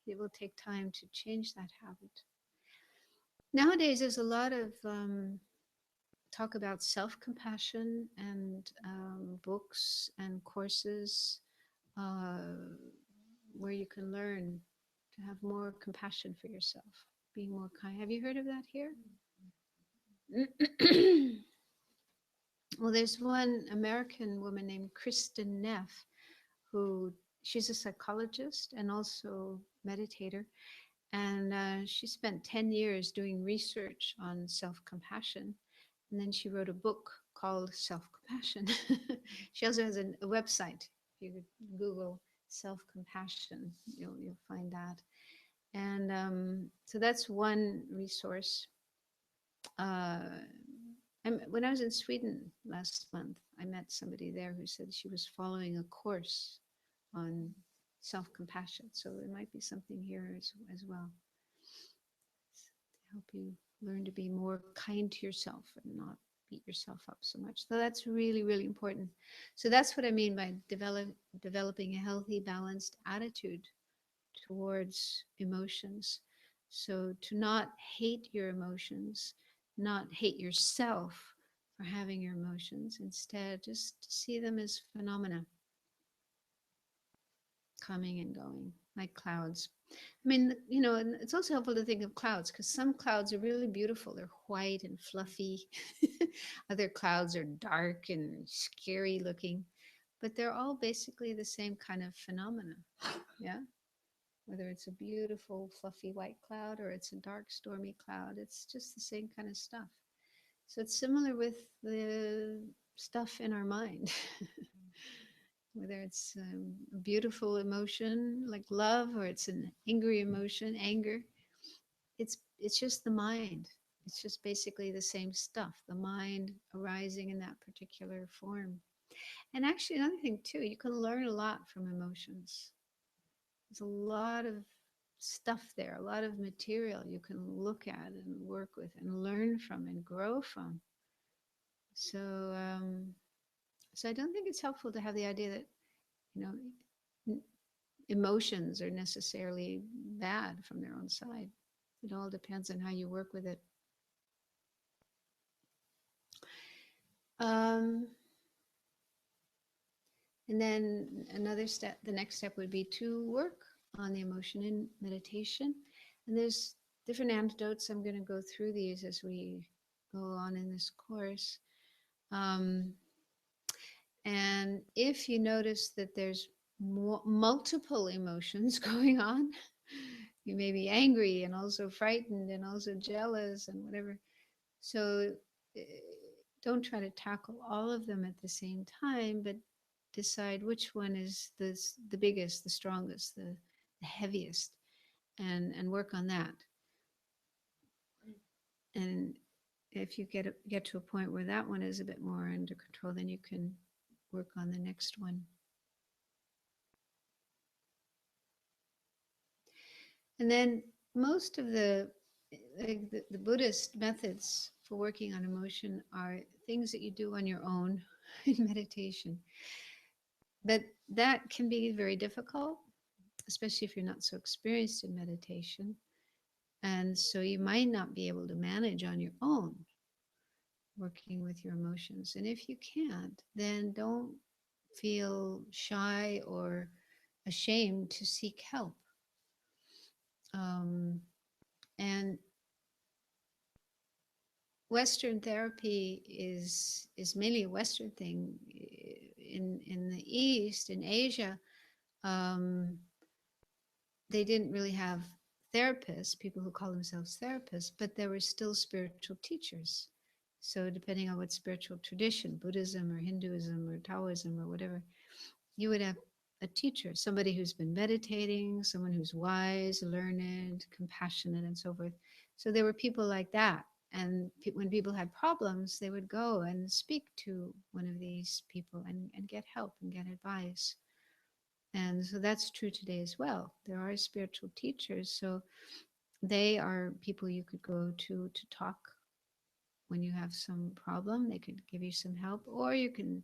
it will take time to change that habit. Nowadays, there's a lot of talk about self-compassion and books and courses uh, where you can learn to have more compassion for yourself, being more kind. Have you heard of that here? Well, there's one American woman named Kristen Neff, who she's a psychologist and also meditator. And she spent 10 years doing research on self-compassion. And then she wrote a book called Self-Compassion. She also has a website. If you Google self-compassion, you'll find that. And so that's one resource. When I was in Sweden last month, I met somebody there who said she was following a course on self-compassion. So there might be something here as well to help you learn to be more kind to yourself and not beat yourself up so much. So that's really, really important. So that's what I mean by developing a healthy, balanced attitude towards emotions. So to not hate your emotions, not hate yourself for having your emotions, instead just to see them as phenomena, coming and going, like clouds. I mean, and it's also helpful to think of clouds, because some clouds are really beautiful. They're white and fluffy. Other clouds are dark and scary looking, but they're all basically the same kind of phenomena. Yeah. Whether it's a beautiful, fluffy white cloud or it's a dark, stormy cloud, it's just the same kind of stuff. So it's similar with the stuff in our mind. Whether it's a beautiful emotion like love, or it's an angry emotion, anger, it's just the mind. It's just basically the same stuff, the mind arising in that particular form. And actually, another thing too, you can learn a lot from emotions. There's a lot of stuff there, a lot of material you can look at and work with and learn from and grow from. So I don't think it's helpful to have the idea that, you know, emotions are necessarily bad from their own side. It all depends on how you work with it. And then another step, the next step would be to work on the emotion in meditation. And there's different antidotes. I'm going to go through these as we go on in this course. And if you notice that there's multiple emotions going on, you may be angry and also frightened and also jealous and whatever. So don't try to tackle all of them at the same time, but decide which one is the biggest, the strongest, the heaviest, and work on that. And if you get to a point where that one is a bit more under control, then you can work on the next one. And then most of the Buddhist methods for working on emotion are things that you do on your own in meditation. But that can be very difficult, especially if you're not so experienced in meditation. And so you might not be able to manage on your own working with your emotions. And if you can't, then don't feel shy or ashamed to seek help. And Western therapy is mainly a Western thing. In the East, in Asia, they didn't really have therapists, people who call themselves therapists, but there were still spiritual teachers. So depending on what spiritual tradition, Buddhism or Hinduism or Taoism or whatever, you would have a teacher, somebody who's been meditating, someone who's wise, learned, compassionate, and so forth. So there were people like that. And when people had problems, they would go and speak to one of these people and get help and get advice. And so that's true today as well. There are spiritual teachers. So they are people you could go to talk when you have some problem. They could give you some help, or you can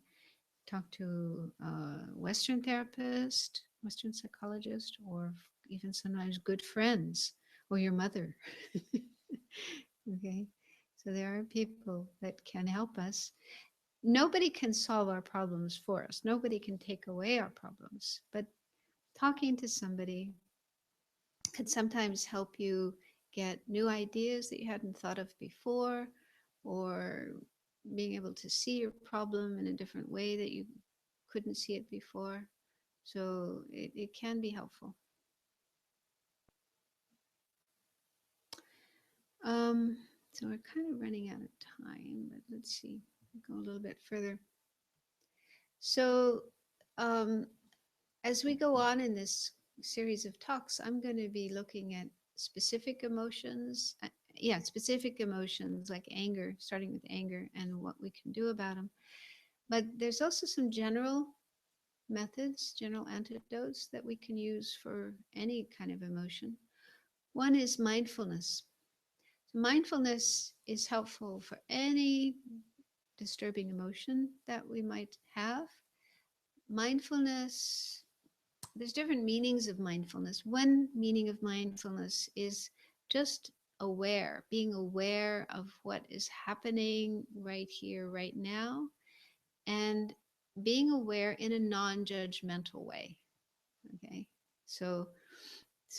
talk to a Western therapist, Western psychologist, or even sometimes good friends or your mother. Okay. So there are people that can help us. Nobody can solve our problems for us. Nobody can take away our problems. But talking to somebody could sometimes help you get new ideas that you hadn't thought of before, or being able to see your problem in a different way that you couldn't see it before. So it can be helpful. So we're kind of running out of time, but let's see, go a little bit further. So um, as we go on in this series of talks, I'm going to be looking at specific emotions. Specific emotions like anger, starting with anger and what we can do about them. But there's also some general methods, general antidotes that we can use for any kind of emotion. One is mindfulness. So mindfulness is helpful for any disturbing emotion that we might have. Mindfulness, there's different meanings of mindfulness. One meaning of mindfulness is just aware, being aware of what is happening right here, right now, and being aware in a non-judgmental way. Okay. So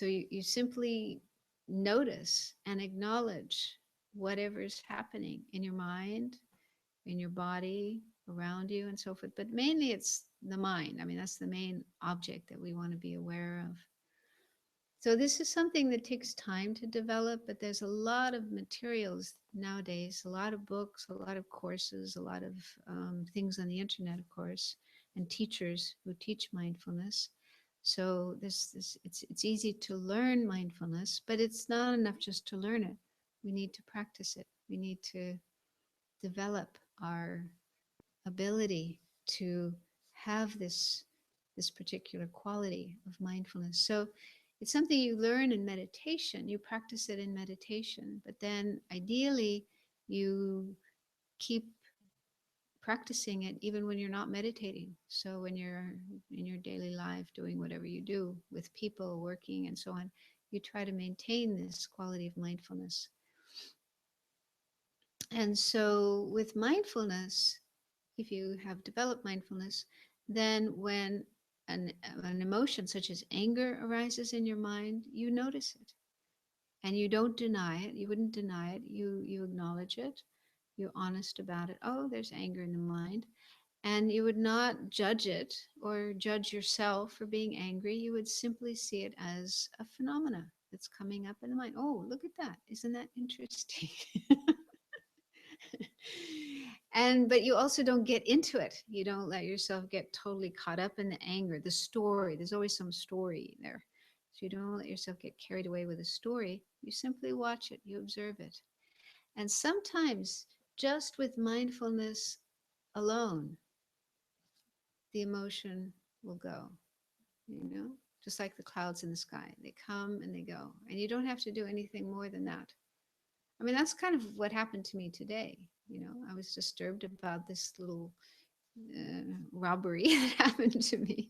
you simply notice and acknowledge whatever's happening in your mind, in your body, around you, and so forth. But mainly it's the mind. I mean, that's the main object that we want to be aware of. So this is something that takes time to develop, but there's a lot of materials nowadays, a lot of books, a lot of courses, a lot of things on the internet, of course, and teachers who teach mindfulness. So it's easy to learn mindfulness, but it's not enough just to learn it. We need to practice it. We need to develop our ability to have this particular quality of mindfulness. So it's something you learn in meditation. You practice it in meditation, but then ideally you keep practicing it even when you're not meditating. So when you're in your daily life doing whatever you do with people, working, and so on, you try to maintain this quality of mindfulness. And so with mindfulness, if you have developed mindfulness, then when an emotion such as anger arises in your mind, you notice it and you don't deny it. You wouldn't deny it. You acknowledge it. You're honest about it. Oh, there's anger in the mind. And you would not judge it or judge yourself for being angry. You would simply see it as a phenomena that's coming up in the mind. Oh, look at that. Isn't that interesting? But you also don't get into it. You don't let yourself get totally caught up in the anger, the story. There's always some story there. So you don't let yourself get carried away with the story. You simply watch it, you observe it. And sometimes just with mindfulness alone, the emotion will go, just like the clouds in the sky. They come and they go. And you don't have to do anything more than that. I mean, that's kind of what happened to me today. I was disturbed about this little robbery that happened to me.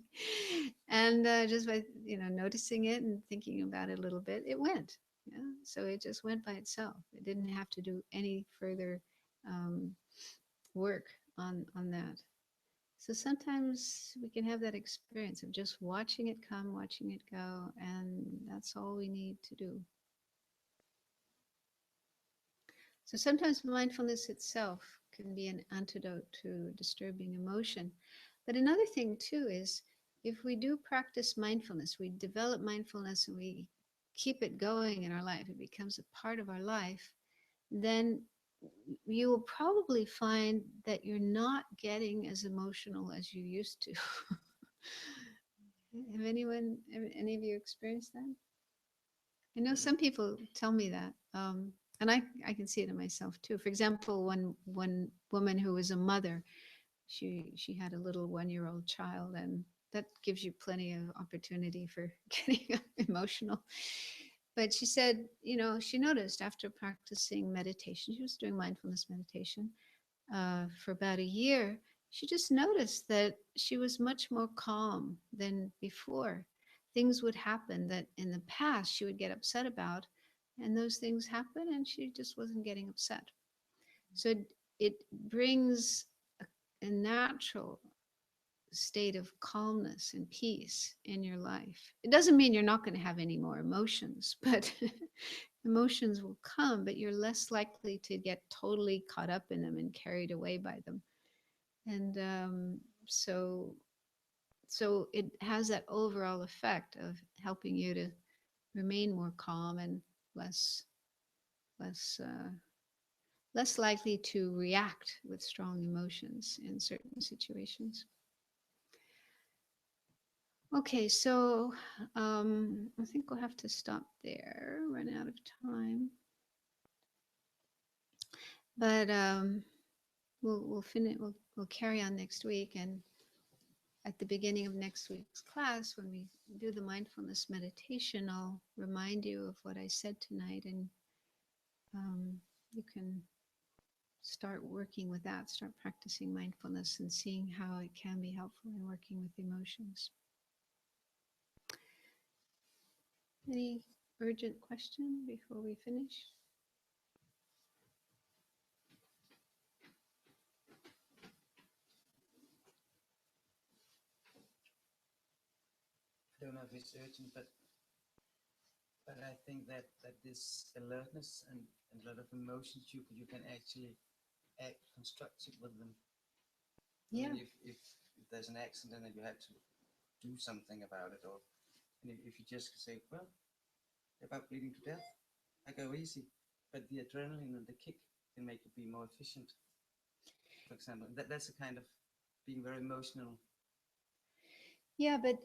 And just by, noticing it and thinking about it a little bit, it went. Yeah. So it just went by itself. It didn't have to do any further work on that. So sometimes we can have that experience of just watching it come, watching it go, and that's all we need to do. So sometimes mindfulness itself can be an antidote to disturbing emotion. But another thing too is if we do practice mindfulness, we develop mindfulness and we keep it going in our life, it becomes a part of our life, then you will probably find that you're not getting as emotional as you used to. Have any of you experienced that? I know some people tell me that, and I can see it in myself too. For example, one woman who was a mother, she had a little 1-year-old child, and that gives you plenty of opportunity for getting emotional. But she said, she noticed after practicing meditation, she was doing mindfulness meditation for about a year. She just noticed that she was much more calm than before. Things would happen that in the past she would get upset about, and those things happen, and she just wasn't getting upset. So it brings a natural state of calmness and peace in your life. It doesn't mean you're not going to have any more emotions, but emotions will come, but you're less likely to get totally caught up in them and carried away by them. And so it has that overall effect of helping you to remain more calm and less less uh, less likely to react with strong emotions in certain situations. Okay, so I think we'll have to stop there, run out of time. But we'll finish. We'll carry on next week, and at the beginning of next week's class, when we do the mindfulness meditation, I'll remind you of what I said tonight, and you can start working with that. Start practicing mindfulness and seeing how it can be helpful in working with emotions. Any urgent question before we finish? I don't know if it's urgent, but I think that this alertness and a lot of emotions, you can actually act constructive with them. Yeah. I mean, if there's an accident and you have to do something about it, or if you just say, well, about bleeding to death, I go easy, but the adrenaline and the kick can make you be more efficient. For example, that's a kind of being very emotional. Yeah, but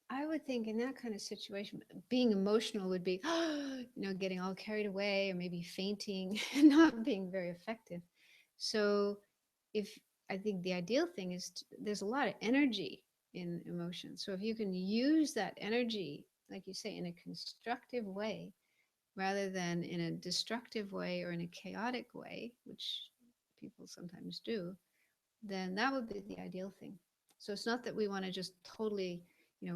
I would think in that kind of situation, being emotional would be, getting all carried away or maybe fainting and not being very effective. So, if I think the ideal thing is there's a lot of energy in emotion. So, if you can use that energy, like you say, in a constructive way rather than in a destructive way or in a chaotic way, which people sometimes do, then that would be the ideal thing. So it's not that we want to just totally,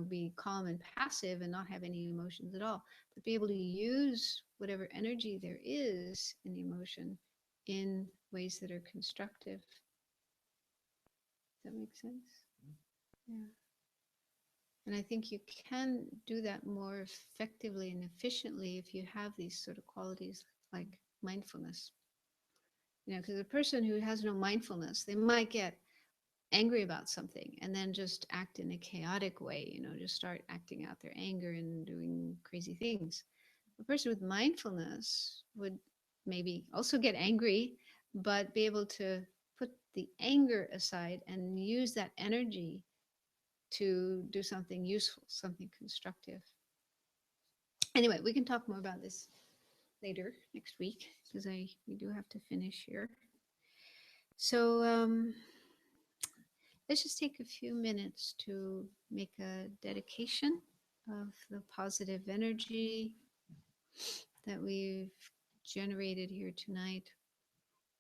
be calm and passive and not have any emotions at all, but be able to use whatever energy there is in the emotion in ways that are constructive. Does that make sense? Yeah. And I think you can do that more effectively and efficiently if you have these sort of qualities like mindfulness. Because a person who has no mindfulness, they might get angry about something and then just act in a chaotic way, just start acting out their anger and doing crazy things. A person with mindfulness would maybe also get angry, but be able to put the anger aside and use that energy to do something useful, something constructive. Anyway, we can talk more about this later next week because we do have to finish here. So let's just take a few minutes to make a dedication of the positive energy that we've generated here tonight,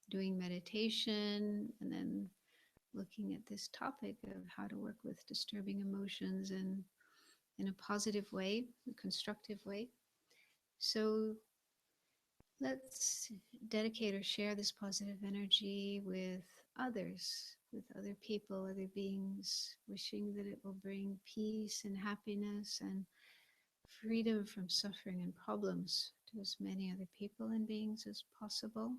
doing meditation, and then looking at this topic of how to work with disturbing emotions and in a positive way, a constructive way. So let's dedicate or share this positive energy with others, with other people, other beings, wishing that it will bring peace and happiness and freedom from suffering and problems to as many other people and beings as possible.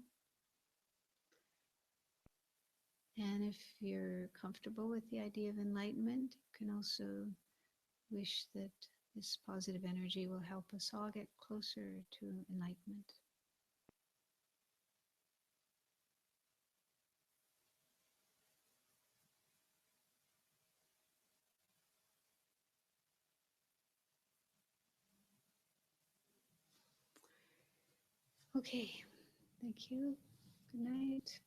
And if you're comfortable with the idea of enlightenment, you can also wish that this positive energy will help us all get closer to enlightenment. Okay. Thank you. Good night.